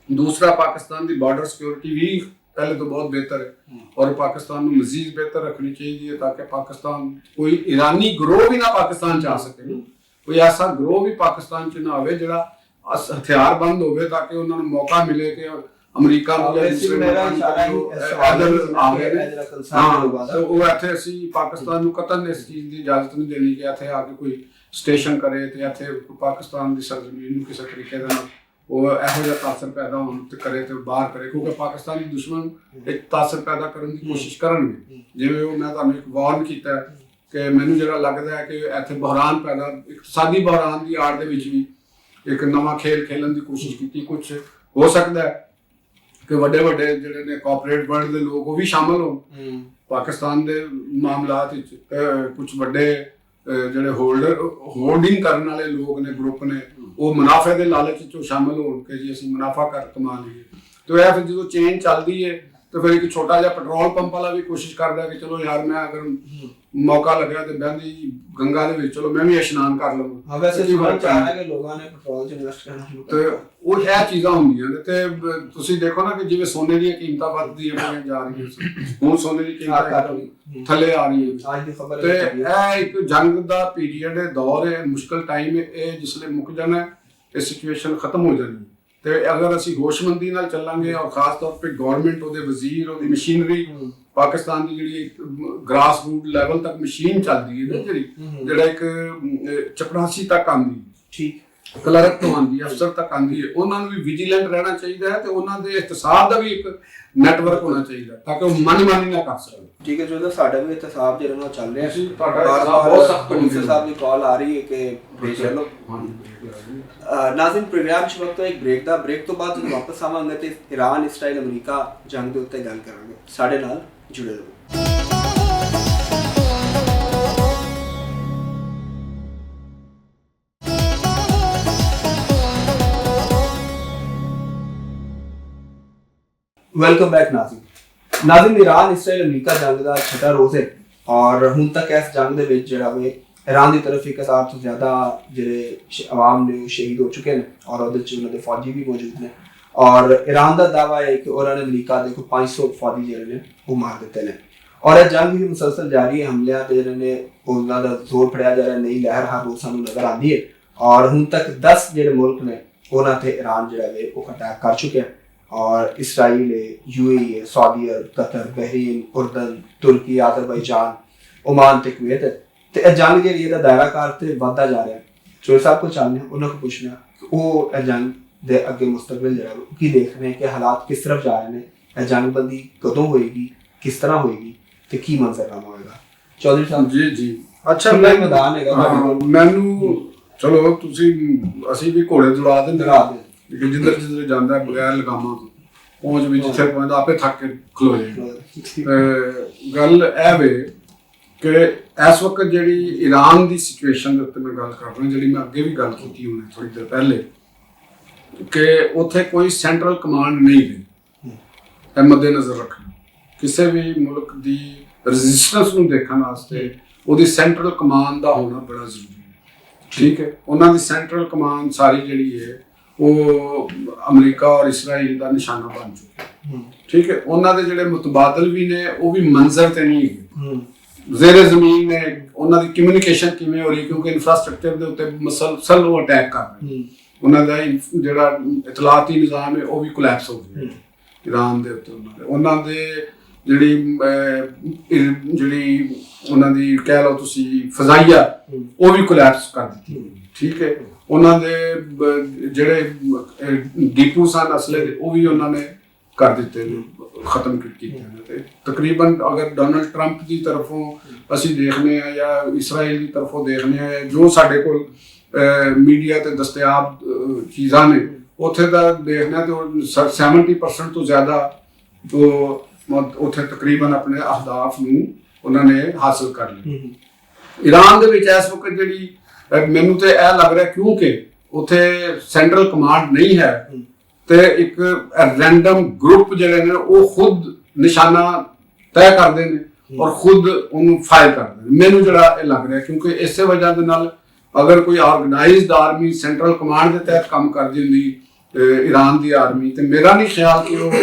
ਦੂਸਰਾ ਪਾਕਿਸਤਾਨ ਦੀ ਬਾਰਡਰ ਸਿਕਿਉਰਿਟੀ ਵੀ ਪਹਿਲੇ ਤੋਂ ਬਹੁਤ ਬਿਹਤਰ ਹੈ ਔਰ ਪਾਕਿਸਤਾਨ ਨੂੰ ਮਜ਼ੀਦ ਬਿਹਤਰ ਰੱਖਣੀ ਚਾਹੀਦੀ ਹੈ ਤਾਂ ਕਿ ਪਾਕਿਸਤਾਨ ਕੋਈ ਈਰਾਨੀ ਗਰੋਹ ਵੀ ਨਾ ਪਾਕਿਸਤਾਨ ਚ ਆ ਸਕੇ। ਕੋਈ ਐਸਾ ਗਰੋਹ ਵੀ ਪਾਕਿਸਤਾਨ ਚ ਨਾ ਹੋਵੇ ਜਿਹੜਾ ਹਥਿਆਰਬੰਦ ਹੋਵੇ ਤਾਂ ਕਿ ਉਹਨਾਂ ਨੂੰ ਮੌਕਾ ਮਿਲੇ ਕਿ ਅਮਰੀਕਾ ਨੂੰ ਜਾਂ ਦੂਸਰੇ ਆ ਗਏ ਨੇ ਉਹ ਇੱਥੇ ਅਸੀਂ ਪਾਕਿਸਤਾਨ ਨੂੰ ਕਤਨ ਇਸ ਚੀਜ਼ ਦੀ ਇਜਾਜ਼ਤ ਨਹੀਂ ਦੇਣੀ ਕਿ ਇੱਥੇ ਆ ਕੇ ਕੋਈ ਸਟੇਸ਼ਨ ਕਰੇ ਤੇ ਇੱਥੇ ਪਾਕਿਸਤਾਨ ਦੀ ਸਰਜ਼ਮੀਨ ਨੂੰ ਕਿਸੇ ਤਰੀਕੇ ਦੇ ਨਾਲ ਉਹ ਇਹੋ ਜਿਹਾ ਤਾਸਰ ਪੈਦਾ ਹੋਣ ਤੇ ਕਰੇ ਤੇ ਬਾਹਰ ਕਰੇ ਕਿਉਂਕਿ ਪਾਕਿਸਤਾਨੀ ਦੁਸ਼ਮਣ ਇੱਕ ਤਾਸਰ ਪੈਦਾ ਕਰਨ ਦੀ ਕੋਸ਼ਿਸ਼ ਕਰਨਗੇ। ਜਿਵੇਂ ਉਹ ਮੈਂ ਤੁਹਾਨੂੰ ਇੱਕ ਵਾਰਨ ਕੀਤਾ ਕਿ ਮੈਨੂੰ ਜਿਹੜਾ ਲੱਗਦਾ ਹੈ ਕਿ ਇੱਥੇ ਬਹਰਾਨ ਪੈਦਾ ਇਕਤਸਾਦੀ ਬਹਰਾਨ ਦੀ ਆੜ ਦੇ ਵਿੱਚ ਵੀ ਇੱਕ ਨਵਾਂ ਖੇਲ ਖੇਲਣ ਦੀ ਕੋਸ਼ਿਸ਼ ਕੀਤੀ। ਕੁਝ ਹੋ ਸਕਦਾ ਹੈ ਕਿ ਵੱਡੇ ਵੱਡੇ ਜਿਹੜੇ ਨੇ ਕਾਰਪੋਰੇਟ ਵਰਲਡ ਦੇ ਲੋਕ ਉਹ ਵੀ ਸ਼ਾਮਲ ਹੋਣ ਪਾਕਿਸਤਾਨ ਦੇ ਮਾਮਲਾਤ ਵਿੱਚ। ਕੁਝ ਵੱਡੇ ਜਿਹੜੇ ਹੋਲਡਿੰਗ ਕਰਨ ਵਾਲੇ ਲੋਕ ਨੇ ਗਰੁੱਪ ਨੇ ਉਹ ਮੁਨਾਫੇ ਦੇ ਲਾਲਚ ਵਿੱਚ ਸ਼ਾਮਲ ਹੋਣ ਕਿ ਜੀ ਅਸੀਂ ਮੁਨਾਫਾ ਕਮਾ ਲਈਏ। ਤੇ ਇਹ ਫਿਰ ਜਦੋਂ ਚੇਨ ਚੱਲਦੀ ਹੈ ਤੇ ਫਿਰ ਇੱਕ ਛੋਟਾ ਜਿਹਾ ਪੈਟਰੋਲ ਪੰਪ ਵਾਲਾ ਵੀ ਕੋਸ਼ਿਸ਼ ਕਰਦਾ ਕਿ ਚਲੋ ਯਾਰ ਮੈਂ ਅਗਰ ਮੌਕਾ ਲੱਗਿਆ ਤੇ ਬਹਿੰਦੀ ਗੰਗਾ ਦੇ ਵਿੱਚ ਚਲੋ ਮੈਂ ਵੀ ਇਸ਼ਨਾਨ ਕਰ ਲਵਾਂ। ਹਾਂ ਵੈਸੇ ਚਾਹਣਾ ਕਿ ਲੋਕਾਂ ਨੇ ਪੈਟਰੋਲ 'ਚ ਇਨਵੈਸਟ ਕਰਨਾ ਸ਼ੁਰੂ ਕਰ ਦਿੱਤਾ। ਤੇ ਉਹ ਇਹ ਚੀਜ਼ਾਂ ਹੁੰਦੀਆਂ ਨੇ ਤੇ ਤੁਸੀਂ ਦੇਖੋ ਨਾ ਕਿ ਜਿਵੇਂ ਸੋਨੇ ਦੀਆਂ ਕੀਮਤਾਂ ਵੱਧਦੀਆਂ ਜਾ ਰਹੀਆਂ ਹੁਣ ਸੋਨੇ ਦੀ ਕੀਮਤ ਥੱਲੇ ਆ ਰਹੀ ਹੈ। ਅੱਜ ਦੀ ਖਬਰ ਤੇ ਇਹ ਇੱਕ ਜੰਗ ਦਾ ਪੀਰੀਅਡ ਹੈ, ਦੌਰ ਹੈ, ਮੁਸ਼ਕਲ ਟਾਈਮ ਹੈ। ਇਹ ਜਿਸਲੇ ਮੁੱਕ ਜਾਣਾ ਇਹ ਸਿਚੁਏਸ਼ਨ ਖਤਮ ਹੋ ਜਾਣੀ ਤੇ ਅਗਰ ਅਸੀਂ ਹੋਸ਼ਮੰਦੀ ਨਾਲ ਚੱਲਾਂਗੇ ਔਰ ਖਾਸ ਤੌਰ ਤੇ ਗਵਰਨਮੈਂਟ ਉਹਦੇ ਵਜ਼ੀਰ ਉਹਦੀ ਮਸ਼ੀਨਰੀ ਪਾਕਿਸਤਾਨ ਦੀ ਜਿਹੜੀ ਗ੍ਰਾਸ ਰੂਟ ਲੈਵਲ ਤੱਕ ਮਸ਼ੀਨ ਚੱਲਦੀ ਹੈ ਨਾ ਜਿਹੜਾ ਇੱਕ ਚਪੜਾਸੀ ਤੱਕ ਆਉਂਦੀ ਠੀਕ ਕਲਰਕ ਤੋਂ ਆਉਂਦੀ ਅਫਸਰ ਤੱਕ ਆਉਂਦੀ ਹੈ ਉਹਨਾਂ ਨੂੰ ਵੀ ਵਿਜੀਲੈਂਟ ਰਹਿਣਾ ਚਾਹੀਦਾ ਹੈ ਤੇ ਉਹਨਾਂ ਦੇ ਇਹਤਸਾਬ ਦਾ ਵੀ ਇੱਕ ਨੈਟਵਰਕ ਹੋਣਾ ਚਾਹੀਦਾ ਤਾਂ ਕਿ ਉਹ ਮਨਮਾਨੀ ਨਾ ਕਰ ਸਕਣ। ਠੀਕ ਹੈ ਜੋ ਸਾਡਾ ਵੀ ਇਹਤਸਾਬ ਜਿਹੜਾ ਨਾਲ ਚੱਲ ਰਿਹਾ ਸੀ ਬਹੁਤ ਸਖਤ ਪੁਲਿਸ ਸਾਹਿਬ ਦੀ ਕਾਲ ਆ ਰਹੀ ਹੈ ਕਿ ਭੇਜ ਲਓ। ਨਾਜ਼ਰੀਨ ਪ੍ਰੋਗਰਾਮ ਚ ਵਕਤ ਇੱਕ ਬ੍ਰੇਕ ਤੋਂ ਬਾਅਦ ਜਦੋਂ ਵਾਪਸ ਆਵਾਂਗੇ ਤੇ ਈਰਾਨ ਇਸਰਾਈਲ ਅਮਰੀਕਾ ਜੰਗ ਦੇ ਉੱਤੇ ਗੱਲ ਕਰਾਂਗੇ। ਸਾਡੇ ਨਾਲ ਜੁੜੇ ਰਹੋ। वेलकम बैक नाज़रीन ईरान इसराइल अमेरिका जंग का छठा रोज़ है और हुण तक इस जंग दे विच जिहड़ा वे ईरान की तरफ 1000 तो ज़्यादा जिहड़े अवाम ने शहीद हो चुके हैं और उहदे च उन्हां दे फौजी भी मौजूद ने और ईरान का दावा है कि उन्होंने अमेरिका के 500 फौजी जिहड़े ने वो मार दिते हैं और यह जंग भी मुसलसल जारी है। हमलियां ते जिहड़े ने उन्हां दा जोर फड़िया जा रहा, नई लहर हर रोज़ सानूं नज़र आती है और हुण तक 10 जिहड़े मुल्क ने उन्हां ते ईरान जिहड़ा वे वो अटैक कर चुके हैं और इसराइल है, यूएई है, सऊदी अरब, कतर, बहरीन, उर्दन, तुर्की, आज़रबाईजान, ओमान ते कुवैत है ते ਇਹ ਜੰਗ ਜਿਹੜੀ ਇਹਦਾ ਦਾਇਰਾਕਾਰ ਤੇ ਵੱਧਦਾ ਜਾ ਰਿਹਾ। ਚੋਰ ਸਾਹਿਬ ਕੋਲ ਚੱਲਦੇ ਉਹਨਾਂ ਕੋਲ ਪੁੱਛਣਾ ਕਿ ਉਹ ਇਹ ਜੰਗ ਦੇ ਅੱਗੇ ਮੁਸਤਕਬਲ ਜਿਹੜਾ ਕੀ ਦੇਖ ਰਹੇ ਕਿ ਹਾਲਾਤ ਕਿਸ ਤਰਫ ਜਾ ਰਹੇ ਨੇ, ਇਹ ਜੰਗਬੰਦੀ ਕਦੋਂ ਹੋਏਗੀ, ਕਿਸ ਤਰ੍ਹਾਂ ਹੋਏਗੀ ਤੇ ਕੀ ਮੰਜ਼ਰਨਾਮਾ ਹੋਏਗਾ। ਚੌਧਰੀ ਸਾਹਿਬ ਜੀ ਅੱਛਾ ਮੈਦਾਨ ਹੈਗਾ ਮੈਨੂੰ ਚਲੋ ਤੁਸੀਂ ਅਸੀਂ ਵੀ ਘੋੜੇ ਦੌੜਾ ਦਿੰਦੇ ਜਿੱਧਰ ਜਾਂਦਾ ਬਗੈਰ ਲਗਾਮਾਂ ਤੋਂ ਪਹੁੰਚ ਵੀ ਜਿੱਥੇ ਪਹੁੰਚਦਾ ਆਪੇ ਥੱਕ ਕੇ ਖਲੋ ਜਾਂਦਾ। ਗੱਲ ਇਹ ਵੇ ਕਿ ਇਸ ਵਕਤ ਜਿਹੜੀ ਈਰਾਨ ਦੀ ਸਿਚੁਏਸ਼ਨ ਦੇ ਉੱਤੇ ਮੈਂ ਗੱਲ ਕਰ ਰਿਹਾ ਜਿਹੜੀ ਮੈਂ ਅੱਗੇ ਵੀ ਗੱਲ ਕੀਤੀ ਹੁਣੇ ਥੋੜੀ ਦੇਰ ਪਹਿਲੇ ਕਿ ਉੱਥੇ ਕੋਈ ਸੈਂਟਰਲ ਕਮਾਂਡ ਨਹੀਂ ਰਹੀ। ਇਹ ਮੱਦੇ-ਨਜ਼ਰ ਰੱਖਣਾ, ਕਿਸੇ ਵੀ ਮੁਲਕ ਦੀ ਰੈਜ਼ਿਸਟੈਂਸ ਨੂੰ ਦੇਖਣ ਵਾਸਤੇ ਉਹਦੀ ਸੈਂਟਰਲ ਕਮਾਂਡ ਦਾ ਹੋਣਾ ਬੜਾ ਜ਼ਰੂਰੀ ਹੈ। ਠੀਕ ਹੈ, ਉਹਨਾਂ ਦੀ ਸੈਂਟਰਲ ਕਮਾਂਡ ਸਾਰੀ ਜਿਹੜੀ ਹੈ ਉਹ ਅਮਰੀਕਾ ਔਰ ਇਸਰਾਈਲ ਦਾ ਨਿਸ਼ਾਨਾ ਬਣ ਚੁੱਕੀ ਹੈ। ਠੀਕ ਹੈ, ਉਹਨਾਂ ਦੇ ਜਿਹੜੇ ਮੁਤਬਾਦਲ ਵੀ ਨੇ ਉਹ ਵੀ ਮੰਜ਼ਰ ਤੇ ਨਹੀਂ ਹੈਗੇ, ਜ਼ੇਰੇ ਜ਼ਮੀਨ ਨੇ ਉਹਨਾਂ ਦੀ ਕਮਿਊਨੀਕੇਸ਼ਨ ਕਿਵੇਂ ਹੋ ਰਹੀ, ਕਿਉਂਕਿ ਇਨਫਰਾਸਟ੍ਰਕਚਰ ਦੇ ਉੱਤੇ ਮਸਲਸਲ ਉਹ ਅਟੈਕ ਕਰ ਰਹੇ। ਉਹਨਾਂ ਦਾ ਜਿਹੜਾ ਇਤਲਾਤੀ ਨਿਜ਼ਾਮ ਹੈ ਉਹ ਵੀ ਕੋਲੈਪਸ ਹੋ ਗਿਆ ਈਰਾਨ ਦੇ ਉੱਤੇ। ਉਹਨਾਂ ਦੇ ਜਿਹੜੀ ਉਹਨਾਂ ਦੀ ਕਹਿ ਲਓ ਤੁਸੀਂ ਫਜ਼ਾਈਆ ਉਹ ਵੀ ਕੋਲੈਪਸ ਕਰ ਦਿੱਤੀ। ਠੀਕ ਹੈ, ਉਹਨਾਂ ਦੇ ਜਿਹੜੇ ਡੀਪੂ ਸਨ ਅਸਲੇ ਦੇ ਉਹ ਵੀ ਉਹਨਾਂ ਨੇ ਕਰ ਦਿੱਤੇ ਨੇ, ਖਤਮ ਕੀਤੇ ਨੇ। ਤੇ ਤਕਰੀਬਨ ਅਗਰ ਡੋਨਲਡ ਟਰੰਪ ਦੀ ਤਰਫੋਂ ਅਸੀਂ ਦੇਖਦੇ ਹਾਂ ਜਾਂ ਇਸਰਾਈਲ ਦੀ ਤਰਫੋਂ ਦੇਖਦੇ ਹਾਂ, ਜੋ ਸਾਡੇ ਕੋਲ ਮੀਡੀਆ ਤੇ ਦਸਤਿਆਬ ਚੀਜ਼ਾਂ ਨੇ ਉੱਥੇ ਦਾ ਦੇਖਣਾ ਤੇ 70% ਤੋਂ ਜ਼ਿਆਦਾ ਉੱਥੇ ਤਕਰੀਬਨ ਆਪਣੇ ਅਹਦਾਫ ਨੂੰ ਉਹਨਾਂ ਨੇ ਹਾਸਲ ਕਰ ਲਿਆ। ਈਰਾਨ ਦੇ ਵਿੱਚ ਇਸ ਵਕਤ ਜਿਹੜੀ ਮੈਨੂੰ ਤੇ ਇਹ ਲੱਗ ਰਿਹਾ, ਕਿਉਂਕਿ ਉੱਥੇ ਸੈਂਟਰਲ ਕਮਾਂਡ ਨਹੀਂ ਹੈ ਤੇ ਇੱਕ ਰੈਂਡਮ ਗਰੁੱਪ ਜਿਹੜੇ ਨੇ ਉਹ ਖੁਦ ਨਿਸ਼ਾਨਾ ਤੈਅ ਕਰਦੇ ਨੇ ਔਰ ਖੁਦ ਉਹਨੂੰ ਫਾਇਰ ਕਰਦੇ ਨੇ। ਮੈਨੂੰ ਜਿਹੜਾ ਇਹ ਲੱਗ ਰਿਹਾ, ਕਿਉਂਕਿ ਇਸੇ ਵਜ੍ਹਾ ਦੇ ਨਾਲ ਅਗਰ ਕੋਈ ਆਰਗੇਨਾਈਜ਼ਡ ਆਰਮੀ ਸੈਂਟਰਲ ਕਮਾਂਡ ਦੇ ਤਹਿਤ ਕੰਮ ਕਰਦੀ ਹੁੰਦੀ ਈਰਾਨ ਦੀ ਆਰਮੀ, ਤੇ ਮੇਰਾ ਨਹੀਂ ਖਿਆਲ ਕਿ ਉਹ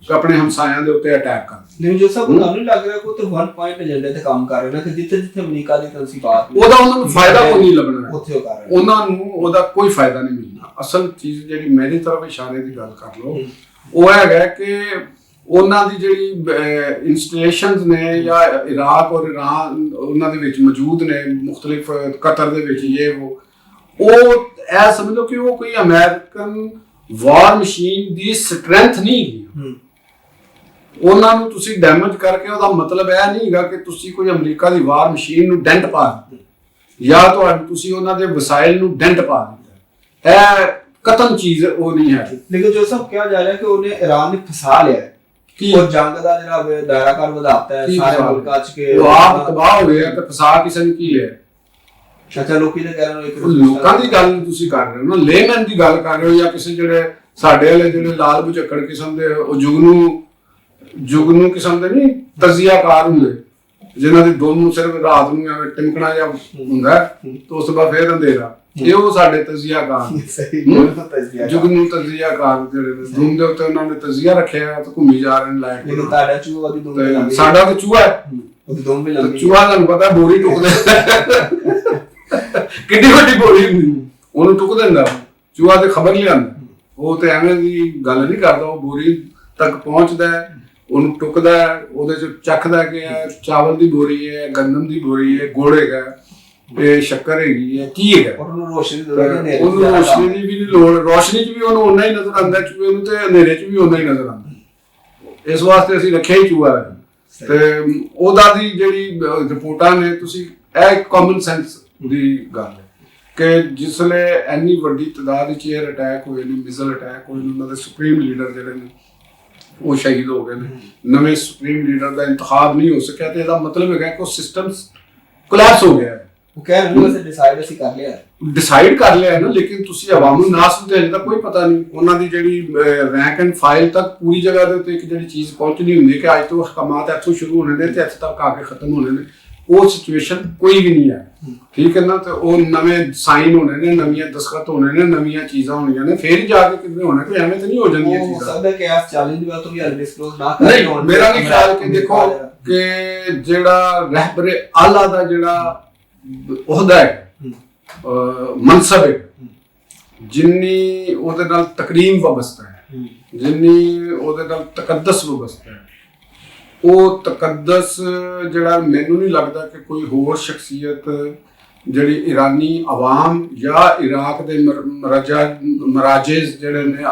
ਆਪਣੇ ਹਮਸਾਇਆਂ ਦੇ ਉੱਤੇ ਅਟੈਕ ਕਰਦੇ। ਨਹੀਂ ਜੋ ਸਭ ਤੁਹਾਨੂੰ ਨਹੀਂ ਲੱਗ ਰਿਹਾ ਕੋਈ ਤੇ ਵਨ ਪੁਆਇੰਟ ਏਜੰਡੇ ਤੇ ਕੰਮ ਕਰ ਰਹੇ ਨੇ ਕਿ ਜਿੱਥੇ ਜਿੱਥੇ ਅਮਰੀਕਾ ਦੀ ਤਨਸੀਬਾਤ ਉਹਦਾ ਉਹਨਾਂ ਨੂੰ ਫਾਇਦਾ ਕੋਈ ਨਹੀਂ ਲੱਭਣਾ, ਉੱਥੇ ਉਹ ਕਰ ਰਹੇ ਉਹਨਾਂ ਨੂੰ ਉਹਦਾ ਕੋਈ ਫਾਇਦਾ ਨਹੀਂ ਮਿਲਣਾ। ਅਸਲ ਚੀਜ਼ ਜਿਹੜੀ ਮੇਰੀ ਤਰਫ ਇਸ਼ਾਰੇ ਦੀ ਗੱਲ ਕਰ ਲਓ ਉਹ ਹੈਗਾ ਕਿ ਉਹਨਾਂ ਦੀ ਜਿਹੜੀ ਇੰਸਟਾਲੇਸ਼ਨਸ ਨੇ ਜਾਂ ਇਰਾਕ ਔਰ ਈਰਾਨ ਉਹਨਾਂ ਦੇ ਵਿੱਚ ਮੌਜੂਦ ਨੇ, ਮੁਖਤਲਿਫ ਕਤਰ ਦੇ ਵਿੱਚ ਉਹ ਇਹ ਸਮਝ ਲਓ ਕਿ ਉਹ ਕੋਈ ਅਮਰੀਕਨ ਵਾਰ ਮਸ਼ੀਨ ਦੀ ਸਟਰੈਂਥ ਨਹੀਂ ਹੈਗੀ। ਉਹਨਾਂ ਨੂੰ ਤੁਸੀਂ ਡੈਮੇਜ ਕਰਕੇ ਉਹਦਾ ਮਤਲਬ ਇਹ ਨਹੀਂ ਹੈਗਾ ਕਿ ਤੁਸੀਂ ਕੋਈ ਅਮਰੀਕਾ ਦੀ ਵਾਰ ਮਸ਼ੀਨ ਨੂੰ ਡੈਂਟ ਪਾ ਦਿੱਤਾ ਜਾਂ ਤੁਸੀਂ ਉਹਨਾਂ ਦੇ ਵਸਾਇਲ ਨੂੰ ਡੈਂਟ ਪਾ ਦਿੱਤਾ। ਇਹ ਕਤਨ ਚੀਜ਼ ਉਹ ਨਹੀਂ ਹੈ। ਲੇਕਿਨ ਜੋ ਸਭ ਕਿਹਾ ਜਾ ਰਿਹਾ ਕਿ ਉਹਨੇ ਈਰਾਨ ਨੇ ਫਸਾ ਲਿਆ ਹੈ ਕਿ ਉਹ ਜੰਗ ਦਾ ਜਿਹੜਾ ਦਾਇਰਾਕਾਰ ਵਧਾਤਾ ਹੈ ਸਾਰੇ ਮੁਲਕਾਂ 'ਚ ਕਿ ਉਹ ਆਪ ਤਬਾਹ ਹੋ ਗਿਆ ਤੇ ਫਸਾ ਕਿਸੇ ਨੇ ਕੀ ਹੈ। ਅੱਛਾ, ਲੋਕੀ ਤਾਂ ਕਹਿ ਰਹੇ ਨੇ ਕਿ ਲੋਕਾਂ ਦੀ ਗੱਲ ਤੁਸੀਂ ਕਰ ਰਹੇ ਹੋ ਨਾ, ਲੇਮੈਨ ਦੀ ਗੱਲ ਕਰ ਰਹੇ ਹੋ ਜਾਂ ਕਿਸੇ ਜਿਹੜੇ ਸਾਡੇ ਵਾਲੇ ਜਿਹੜੇ ਲਾਲ ਬੁਝੱਕੜ ਕਿਸਮ ਦੇ ਉਹ ਜੁਗਨੂ ਕਿਸਮ ਦੇ ਨਹੀਂ ਤਜ਼ੀਆਕਾਰ ਹੁੰਦੇ ਜਿਨ੍ਹਾਂ ਦੀ ਦੋਨੋਂ ਸਿਰਫ ਰਾਤ ਨੂੰ ਐਵੇਂ ਟਿਮਕਣਾ ਜਾਂ ਹੁੰਦਾ ਤੇ ਉਸ ਤੋਂ ਬਾਅਦ ਫੇਰ ਅੰਧੇਰਾ, ਇਹ ਉਹ ਸਾਡੇ ਤਜ਼ੀਆਕਾਰ ਜੁਗਨੂ ਤਜ਼ੀਆਕਾਰ ਜਿਹੜੇ ਧੂਮ ਦੇ ਉੱਤੇ ਉਹਨਾਂ ਨੇ ਤਜ਼ੀਆ ਰੱਖਿਆ ਤੇ ਘੁੰਮੀ ਜਾ ਰਹੇ ਨੇ ਲਾਈਟ। ਤੁਹਾਡਾ ਚੂਹਾ ਦੀ ਧੂਮ ਸਾਡਾ ਤਾਂ ਚੂਹਾ ਹੈ, ਉਹਦੀ ਧੂਮ ਵੀ ਲੰਬੀ, ਚੂਹਾ ਤੁਹਾਨੂੰ ਪਤਾ ਬੋਰੀ ਟੁਕਦਾ ਕਿੰਨੀ ਵੱਡੀ ਬੋਰੀ ਹੁੰਦੀ ਉਹਨੂੰ ਟੁਕ ਦਿੰਦਾ ਚੂਹਾ ਤੇ ਖਬਰ ਲਿਆਂਦਾ। ਉਹ ਤੇ ਐਵੇਂ ਦੀ ਗੱਲ ਨਹੀਂ ਕਰਦਾ, ਉਹ ਬੋਰੀ ਤੱਕ ਪਹੁੰਚਦਾ ਉਹਨੂੰ ਟੁਕਦਾ, ਉਹਦੇ ਚ ਚੱਖਦਾ ਕਿ ਚਾਵਲ ਦੀ ਬੋਰੀ ਹੈ, ਗੰਦਮ ਦੀ ਬੋਰੀ ਹੈ, ਗੁੜ ਹੈਗਾ, ਇਹ ਸ਼ੱਕਰ ਹੈਗੀ ਹੈ, ਕੀ ਹੈਗਾ। ਉਹਨੂੰ ਰੋਸ਼ਨੀ ਦੀ ਵੀ ਨਹੀਂ ਲੋੜ, ਰੋਸ਼ਨੀ ਚ ਵੀ ਉਹਨੂੰ ਓਨਾ ਹੀ ਨਜ਼ਰ ਆਉਂਦਾ ਚੂਹੇ ਨੂੰ ਤੇ ਹਨੇਰੇ ਚ ਵੀ ਓਨਾ ਹੀ ਨਜ਼ਰ ਆਉਂਦਾ। ਇਸ ਵਾਸਤੇ ਅਸੀਂ ਰੱਖਿਆ ਹੀ ਚੂਹਾ ਹੈ। ਤੇ ਉਹਦਾ ਦੀ ਜਿਹੜੀ ਰਿਪੋਰਟਾਂ ਨੇ, ਤੁਸੀਂ ਇਹ ਕਾਮਨ ਸੈਂਸ ਦੀ ਗੱਲ ਹੈ ਕਿ ਜਿਸਲੇ ਇੰਨੀ ਵੱਡੀ ਤਾਦਾਦ ਵਿੱਚ ਏਅਰ ਅਟੈਕ ਹੋਏ ਨੇ, ਮਿਜ਼ਲ ਅਟੈਕ ਹੋਏ ਨੇ, ਉਹਨਾਂ ਦੇ ਸੁਪਰੀਮ ਲੀਡਰ ਜਿਹੜੇ ਨੇ ਉਹ ਸ਼ਹੀਦ ਹੋ ਗਏ ਨੇ, ਨਵੇਂ ਸੁਪਰੀਮ ਲੀਡਰ ਦਾ ਇੰਤਖਾਬ ਨਹੀਂ ਹੋ ਸਕਿਆ, ਤੇ ਇਹਦਾ ਮਤਲਬ ਹੈਗਾ ਕਿ ਉਹ ਸਿਸਟਮ ਕੋਲੈਪਸ ਹੋ ਗਿਆ ਹੈ। ਉਹ ਕਹਿ ਰਹੇ ਨੇ ਅਸੀਂ ਡਿਸਾਈਡ ਕਰ ਲਿਆ ਨਾ, ਲੇਕਿਨ ਤੁਸੀਂ ਆਵਾਮ ਨਾਸ ਨੂੰ ਅਜੇ ਤੱਕ ਕੋਈ ਪਤਾ ਨਹੀਂ। ਉਹਨਾਂ ਦੀ ਜਿਹੜੀ ਰੈਂਕ ਐਂਡ ਫਾਈਲ ਤੱਕ ਪੂਰੀ ਜਗ੍ਹਾ ਦੇ ਉੱਤੇ ਇੱਕ ਜਿਹੜੀ ਚੀਜ਼ ਪਹੁੰਚਣੀ ਹੁੰਦੀ ਕਿ ਅੱਜ ਤੋਂ ਹਕਮਾਤ ਇੱਥੋਂ ਸ਼ੁਰੂ ਹੋਣੇ ਨੇ ਤੇ ਇੱਥੇ ਤੱਕ ਆ ਕੇ ਖਤਮ ਹੋਣੇ ਨੇ, ਉਹ ਸਿਚੁਏਸ਼ਨ ਕੋਈ ਵੀ ਨਹੀਂ ਹੈ। ਠੀਕ ਹੈ ਨਾ, ਤੇ ਉਹ ਨਵੇਂ ਸਾਈਨ ਹੋਣੇ ਨੇ, ਨਵੀਆਂ ਦਸਖਤ ਹੋਣੇ ਨੇ, ਨਵੀਆਂ ਚੀਜ਼ਾਂ ਹੋਣੀਆਂ ਨੇ, ਫੇਰ ਹੀ ਜਾ ਕੇ ਕਿਤੇ ਹੋਣਾ, ਕੋਈ ਐਵੇਂ ਤਾਂ ਨਹੀਂ ਹੋ ਜਾਂਦੀਆਂ ਚੀਜ਼ਾਂ। ਸਕਦਾ ਕਿ ਇਸ ਚੈਲੰਜ ਦੀ ਬਾਤ ਤੋਂ ਵੀ ਡਿਸਕਲੋਜ਼ ਨਾ ਕਰੇ। ਨਹੀਂ, ਮੇਰਾ ਨਹੀਂ ਖਿਆਲ ਕਿ ਦੇਖੋ ਕਿ ਜਿਹੜਾ ਰਹਿਬਰੇ ਆਲਾ ਦਾ ਜਿਹੜਾ ਅਹੁਦਾ ਹੈ, ਮਨਸਬ ਹੈ, ਜਿੰਨੀ ਉਹਦੇ ਨਾਲ ਤਕਰੀਮ ਵਬਸਤਾ ਹੈ, ਜਿੰਨੀ ਉਹਦੇ ਨਾਲ ਤਕੱਦਸ ਵਬਸਤਾ ਹੈ, ਉਹ ਤਕੱਦਸ ਜਿਹੜਾ ਮੈਨੂੰ ਨਹੀਂ ਲੱਗਦਾ ਕਿ ਕੋਈ ਹੋਰ ਸ਼ਖਸੀਅਤ ਜਿਹੜੀ ਈਰਾਨੀ ਆਵਾਮ ਜਾਂ ਇਰਾਕ ਦੇ ਮਰਾਜਿਜ਼ ਜਿਹੜੇ ਨੇ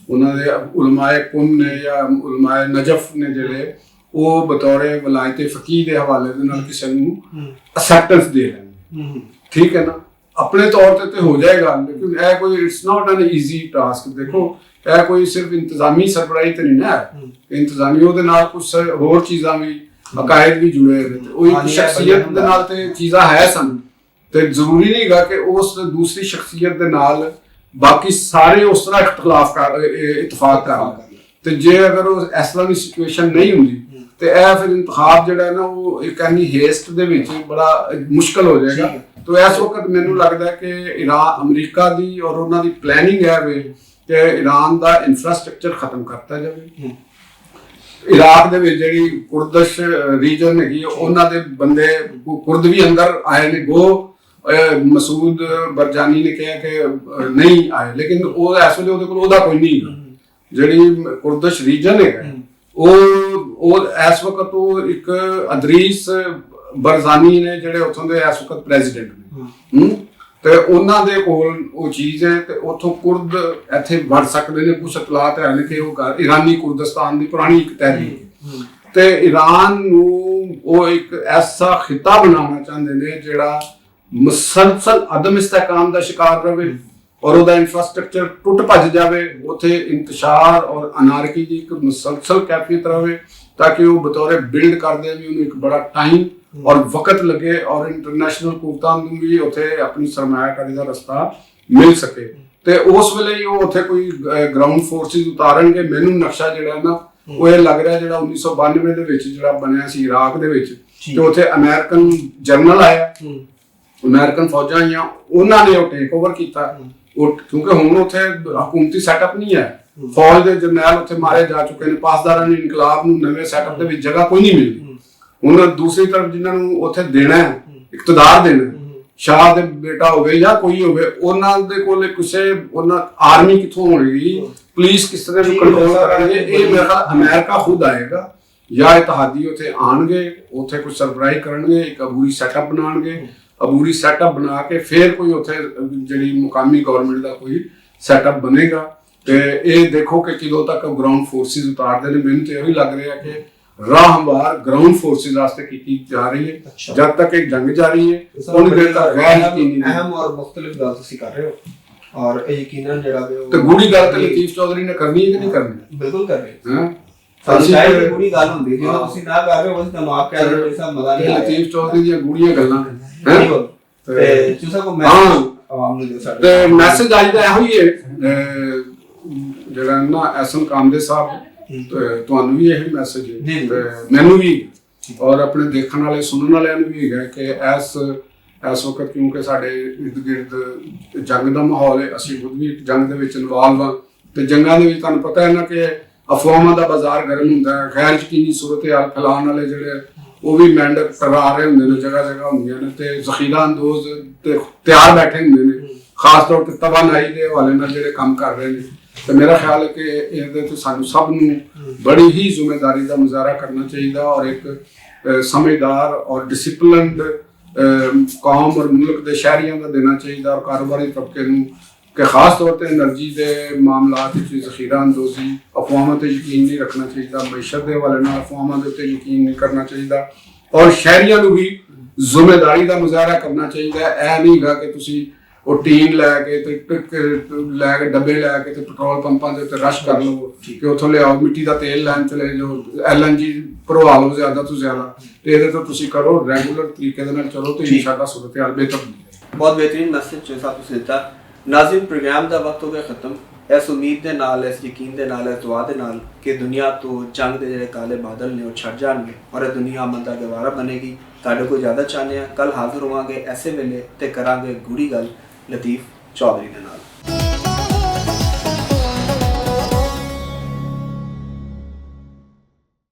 ਉਹਨਾਂ ਦੇ ਉਲਮਾਏ ਕੁਮ ਨੇ ਜਾਂ ਉਲਮਾਏ ਨਜਫ ਨੇ ਜਿਹੜੇ ਉਹ ਬਤੌਰੇ ਵਲਾਇਤ ਫਕੀਹ ਦੇ ਹਵਾਲੇ ਦੇ ਨਾਲ ਕਿਸੇ ਨੂੰ ਅਸੈਪਟੈਂਸ ਦੇ ਲੈਣਗੇ। ਠੀਕ ਹੈ ਨਾ, ਆਪਣੇ ਤੌਰ ਤੇ ਹੋ ਜਾਏਗਾ, ਲੇਕਿਨ ਇਹ ਕੋਈ it's not N easy task. ਦੇਖੋ ਇਹ ਕੋਈ ਸਿਰਫ ਇੰਤਜ਼ਾਮੀ ਸਰਬਰਾਹੀ ਤੇ ਨਹੀਂ ਨਾ, ਇੰਤਜ਼ਾਮੀ ਉਹਦੇ ਨਾਲ ਕੁਝ ਹੋਰ ਚੀਜ਼ਾਂ ਵੀ ਅਕਾਇਦ ਵੀ ਜੁੜੇ ਨੇ, ਉਹ ਇੱਕ ਸ਼ਖਸੀਅਤ ਦੇ ਨਾਲ ਤੇ ਚੀਜ਼ਾਂ ਹੈ ਸਨ, ਤੇ ਜ਼ਰੂਰੀ ਨਹੀਂ ਹੈਗਾ ਕਿ ਉਸ ਦੂਸਰੀ ਸ਼ਖਸੀਅਤ ਦੇ ਨਾਲ ਬਾਕੀ ਸਾਰੇ ਉਸ ਤਰ੍ਹਾਂ ਇਖਤਲਾਫ ਕਰ ਇਤਫਾਕ ਕਰ ਤੇ ਜੇ ਅਗਰ ਉਹ ਇਸ ਤਰ੍ਹਾਂ ਦੀ ਸਿਚੁਏਸ਼ਨ ਨਹੀਂ ਹੁੰਦੀ ਤੇ ਇਹ ਫਿਰ ਇੰਤਖਾਬ ਜਿਹੜਾ ਹੈ ਨਾ ਉਹ ਇੱਕ ਐਨੀ ਹੇਸਟ ਦੇ ਵਿੱਚ ਬੜਾ ਮੁਸ਼ਕਲ ਹੋ ਜਾਏਗਾ। तो इस वक्त मैनू लगता है कि ईरान अमरीका दी और उन्होंने प्लैनिंग है वे कि ईरान का इंफ्रास्ट्रक्चर खत्म करता जाए। इराक दे विच जिहड़ी कुर्दिश रीजन हैगी उन्हां दे बंदे कुर्द भी अंदर आए ने गो मसूद बरजानी ने कहा कि नहीं आए लेकिन वो इस वेले उहदे कोल ओहदा कोई नहीं है। जिहड़ी कुर्दिश रीजन है वो इस वक्त वो एक अदरीस बरजानी ने ਜਿਹੜੇ ਉੱਥੋਂ ਦੇ ਇਸ ਵਕਤ ਪ੍ਰੈਜ਼ੀਡੈਂਟ ਨੇ ਤੇ ਉਹਨਾਂ ਦੇ ਕੋਲ ਉਹ ਚੀਜ਼ ਹੈ ਤੇ ਉੱਥੋਂ ਕੁਰਦ ਇੱਥੇ ਵੜ ਸਕਦੇ ਨੇ। ਕੁਝ ਇਤਲਾਤ ਹੈ ਕਿ ਉਹ ਈਰਾਨੀ ਕੁਰਦਿਸਤਾਨ ਦੀ ਪੁਰਾਣੀ ਇੱਕ ਤਹਿਰੀਕ ਤੇ ਈਰਾਨ ਨੂੰ ਉਹ ਇੱਕ ਐਸਾ ਖਿੱਤਾ ਬਣਾਉਣਾ ਚਾਹੁੰਦੇ ਨੇ ਜਿਹੜਾ ਮੁਸਲਸਲ ਅਦਮ ਇਸਤਹਿਕਾਮ ਦਾ ਸ਼ਿਕਾਰ ਰਹੇ ਔਰ ਉਹਦਾ ਇਨਫਰਾਸਟ੍ਰਕਚਰ ਟੁੱਟ ਭੱਜ ਜਾਵੇ। ਉੱਥੇ ਇੰਤਸ਼ਾਰ ਔਰ ਅਨਾਰਕੀ ਦੀ ਇੱਕ ਮੁਸਲਸਲ ਕੈਫੀਅਤ ਰਹੇ ताकि वो बतौर बिल्ड कर दे भी उन्हें एक बड़ा टाइम और वक्त लगे और इंटरनेशनल कुवतां नूं भी उत्थे अपनी सरमायाकारी दा रस्ता मिल सके ते उस वेले ही वो उत्थे कोई ग्राउंड फोर्सिस उतारनगे। मैनूं नक्शा जिहड़ा ना वो ये लग रहा जिहड़ा 1992 दे विच जिहड़ा बनिया सी इराक दे विच ते उत्थे अमेरिकन जनरल आया अमेरिकन फौजां आईयां उन्हां ने वो टेक ओवर कीता क्योंकि हुण उत्थे हुकूमती सैटअप नहीं है। फौज के जरनैल उत्थे मारे जा चुके हैं। पासदारां ने इनकलाब नूं नवें सैटअप दे विच जगह कोई नहीं मिलदी। हुण दूसरी तरफ जिन्हां नूं उत्थे देना है इकतदार देना शाह दे बेटा होवे या कोई होवे उन्हां दे कोल किसे उन्हां आर्मी कित्थों होएगी पुलिस किस तरह नूं कंट्रोल करनगे ये मेरा ख्याल अमेरिका खुद आएगा या इत्तेहादी उत्थे आणगे उत्थे कुछ सरबराही करनगे एक अबूरी सैटअप बनाणगे अबूरी सैटअप बना के फिर कोई उत्थे जिहड़ी मुकामी गवर्नमेंट दा कोई सैटअप बनेगा। ਤੇ ਇਹ ਦੇਖੋ ਕਿ ਕਿਦੋਂ ਤੱਕ ਗਰਾਊਂਡ ਫੋਰਸਿਸ ਉਤਾਰਦੇ ਨੇ। ਮੈਨੂੰ ਤੇ ਇਹ ਵੀ ਲੱਗ ਰਿਹਾ ਕਿ ਰਾਹ ਹਮਵਾਰ ਗਰਾਊਂਡ ਫੋਰਸਿਸ ਵਾਸਤੇ ਕੀਤੀ ਜਾ ਰਹੀ ਹੈ। ਜਦ ਤੱਕ ਇਹ ਜੰਗ ਜਾਰੀ ਹੈ ਉਹਨੀ ਦੇਰ ਤੱਕ ਗੈਰ ਯਕੀਨੀ ਅਹਿਮ ਔਰ ਮੁxtਲਿਫ ਗੱਲ ਤੁਸੀਂ ਕਰ ਰਹੇ ਹੋ ਔਰ ਇਹ ਯਕੀਨਨ ਜਿਹੜਾ ਵੀ ਤੇ ਗੂੜੀ ਗੱਲ ਤੇ ਲਤੀਫ ਚੌਧਰੀ ਨੇ ਕਰਨੀ ਹੈ ਕਿ ਨਹੀਂ ਕਰਨੀ? ਬਿਲਕੁਲ ਕਰ ਰਹੇ ਹਾਂ। ਸਾਡੀ ਸ਼ਾਇਦ ਗੂੜੀ ਗੱਲ ਹੁੰਦੀ ਜੇ ਤੁਸੀਂ ਨਾ ਕਰ ਰਹੇ ਹੋ ਬਸ ਤੁਹਾਨੂੰ ਆਪ ਕਹਿ ਰਹੇ ਹੋ ਸਭ ਮਜ਼ਾ ਨਹੀਂ ਆਇਆ। ਲਤੀਫ ਚੌਧਰੀ ਦੀਆਂ ਗੂੜੀਆਂ ਗੱਲਾਂ ਬਿਲਕੁਲ ਤੇ ਤੁਸੀਂ ਕੋ ਮੈਸੇਜ ਆਵਾਮ ਨੂੰ ਦਿਓ ਸਾਡੇ ਤੇ ਮੈਸੇਜ ਅੱਜ ਦਾ ਇਹੋ ਹੀ ਹੈ ਜਿਹੜਾ ਨਾ ਐਸਨ ਕਾਮਦੇ ਸਾਹਿਬ ਤੁਹਾਨੂੰ ਵੀ ਇਹੀ ਮੈਸੇਜ ਹੈ ਤੇ ਮੈਨੂੰ ਵੀ ਔਰ ਆਪਣੇ ਦੇਖਣ ਵਾਲੇ ਸੁਣਨ ਵਾਲਿਆਂ ਨੂੰ ਵੀ ਹੈਗਾ ਕਿ ਇਸ ਵਕਤ ਕਿਉਂਕਿ ਸਾਡੇ ਇਰਦ ਗਿਰਦ ਜੰਗ ਦਾ ਮਾਹੌਲ ਹੈ ਅਸੀਂ ਖੁਦ ਵੀ ਜੰਗ ਦੇ ਵਿੱਚ ਇਨਵੋਲਵ ਹਾਂ ਤੇ ਜੰਗਾਂ ਦੇ ਵਿੱਚ ਤੁਹਾਨੂੰ ਪਤਾ ਹੈ ਨਾ ਕਿ ਅਫਵਾਹਾਂ ਦਾ ਬਾਜ਼ਾਰ ਗਰਮ ਹੁੰਦਾ ਹੈ। ਗੈਰ ਯਕੀਨੀ ਸੂਰਤ ਹਾਲ ਫੈਲਾਉਣ ਵਾਲੇ ਜਿਹੜੇ ਉਹ ਵੀ ਮੈਂਡ ਕਰਾ ਰਹੇ ਹੁੰਦੇ ਨੇ ਜਗ੍ਹਾ ਜਗ੍ਹਾ ਹੁੰਦੀਆਂ ਨੇ ਤੇ ਜ਼ਖੀਰਾ ਅੰਦੋਜ਼ ਤੇ ਤਿਆਰ ਬੈਠੇ ਹੁੰਦੇ ਨੇ ਖਾਸ ਤੌਰ ਤੇ ਤਵਾਨਾਈ ਦੇ ਹਵਾਲੇ ਨਾਲ ਜਿਹੜੇ ਕੰਮ ਕਰ ਰਹੇ ਨੇ। ਤੇ ਮੇਰਾ ਖਿਆਲ ਹੈ ਕਿ ਇਹਦੇ ਤੇ ਸਾਨੂੰ ਸਭ ਨੂੰ ਬੜੀ ਹੀ ਜ਼ਿੰਮੇਵਾਰੀ ਦਾ ਮੁਜ਼ਾਹਰਾ ਕਰਨਾ ਚਾਹੀਦਾ ਔਰ ਇੱਕ ਸਮਝਦਾਰ ਔਰ ਡਿਸਪਲਿਨਡ ਕੌਮ ਔਰ ਮੁਲਕ ਦੇ ਸ਼ਹਿਰੀਆਂ ਦਾ ਦੇਣਾ ਚਾਹੀਦਾ ਔਰ ਕਾਰੋਬਾਰੀ ਤਬਕੇ ਨੂੰ ਕਿ ਖਾਸ ਤੌਰ ਤੇ એનર્ਜੀ ਦੇ ਮਾਮਲਾਤ ਵਿੱਚ ਜ਼ਖੀਰਾ ਅੰਦੋਜ਼ੀ ਅਫਵਾਹਾਂ ਤੇ ਯਕੀਨ ਨਹੀਂ ਰੱਖਣਾ ਚਾਹੀਦਾ। ਮਈਸ਼ਤ ਦੇ ਹਵਾਲੇ ਨਾਲ ਅਫਵਾਹਾਂ ਦੇ ਉੱਤੇ ਯਕੀਨ ਨਹੀਂ ਕਰਨਾ ਚਾਹੀਦਾ ਔਰ ਸ਼ਹਿਰੀਆਂ ਨੂੰ ਵੀ ਜ਼ਿੰਮੇਵਾਰੀ ਦਾ ਮੁਜ਼ਾਹਰਾ ਕਰਨਾ ਚਾਹੀਦਾ। ਇਹ ਨਹੀਂ ਹੈਗਾ ਕਿ ਤੁਸੀਂ ਉਹ ਟੀਨ ਲੈ ਕੇ ਤੇ ਲੈ ਕੇ ਡੱਬੇ ਲੈ ਕੇ ਤੇ ਪੈਟਰੋਲ ਪੰਪਾਂ ਦੇ ਉੱਤੇ ਰਸ਼ ਕਰ ਲਓ ਕਿ ਉੱਥੋਂ ਲਿਆਓ ਮਿੱਟੀ ਦਾ ਤੇਲ ਲੈਣ ਚਲੇ ਜਾਓ LNG ਭਰਵਾ ਲਓ ਜ਼ਿਆਦਾ ਤੋਂ ਜ਼ਿਆਦਾ ਤੇ ਇਹਦੇ ਤੋਂ ਤੁਸੀਂ ਕਰੋ ਰੈਗੂਲਰ ਤਰੀਕੇ ਦੇ ਨਾਲ ਚਲੋ ਤੇ ਇਨਸ਼ਾਅੱਲਾ ਸੂਰਤ ਹਾਲ ਬਿਹਤਰ ਹੋਵੇਗੀ। ਬਹੁਤ ਬਿਹਤਰੀਨ ਮੈਸੇਜ ਜੋ ਸਾਹਿਬ ਤੁਸੀਂ ਦਿੱਤਾ। ਨਾਜ਼ਰੀਨ ਪ੍ਰੋਗਰਾਮ ਦਾ ਵਕਤ ਹੋ ਗਿਆ ਖਤਮ। ਇਸ ਉਮੀਦ ਦੇ ਨਾਲ ਇਸ ਯਕੀਨ ਦੇ ਨਾਲ ਇਸ ਦੁਆ ਦੇ ਨਾਲ ਕਿ ਦੁਨੀਆ ਤੋਂ ਜੰਗ ਦੇ ਜਿਹੜੇ ਕਾਲੇ ਬਾਦਲ ਨੇ ਉਹ ਛੱਡ ਜਾਣਗੇ ਔਰ ਇਹ ਦੁਨੀਆ ਅਮਨ ਦਾ ਗਵਾਰਾ ਬਣੇਗੀ। ਤੁਹਾਡੇ ਕੋਲ ਜ਼ਿਆਦਾ ਚਾਹੁੰਦੇ ਹਾਂ ਕੱਲ ਹਾਜ਼ਰ ਹੋਵਾਂਗੇ ਐਸੇ ਵੇਲੇ ਤੇ ਕਰਾਂਗੇ ਗੂੜੀ ਗੱਲ ਲਤੀਫ ਚੌਧਰੀ ਦੇ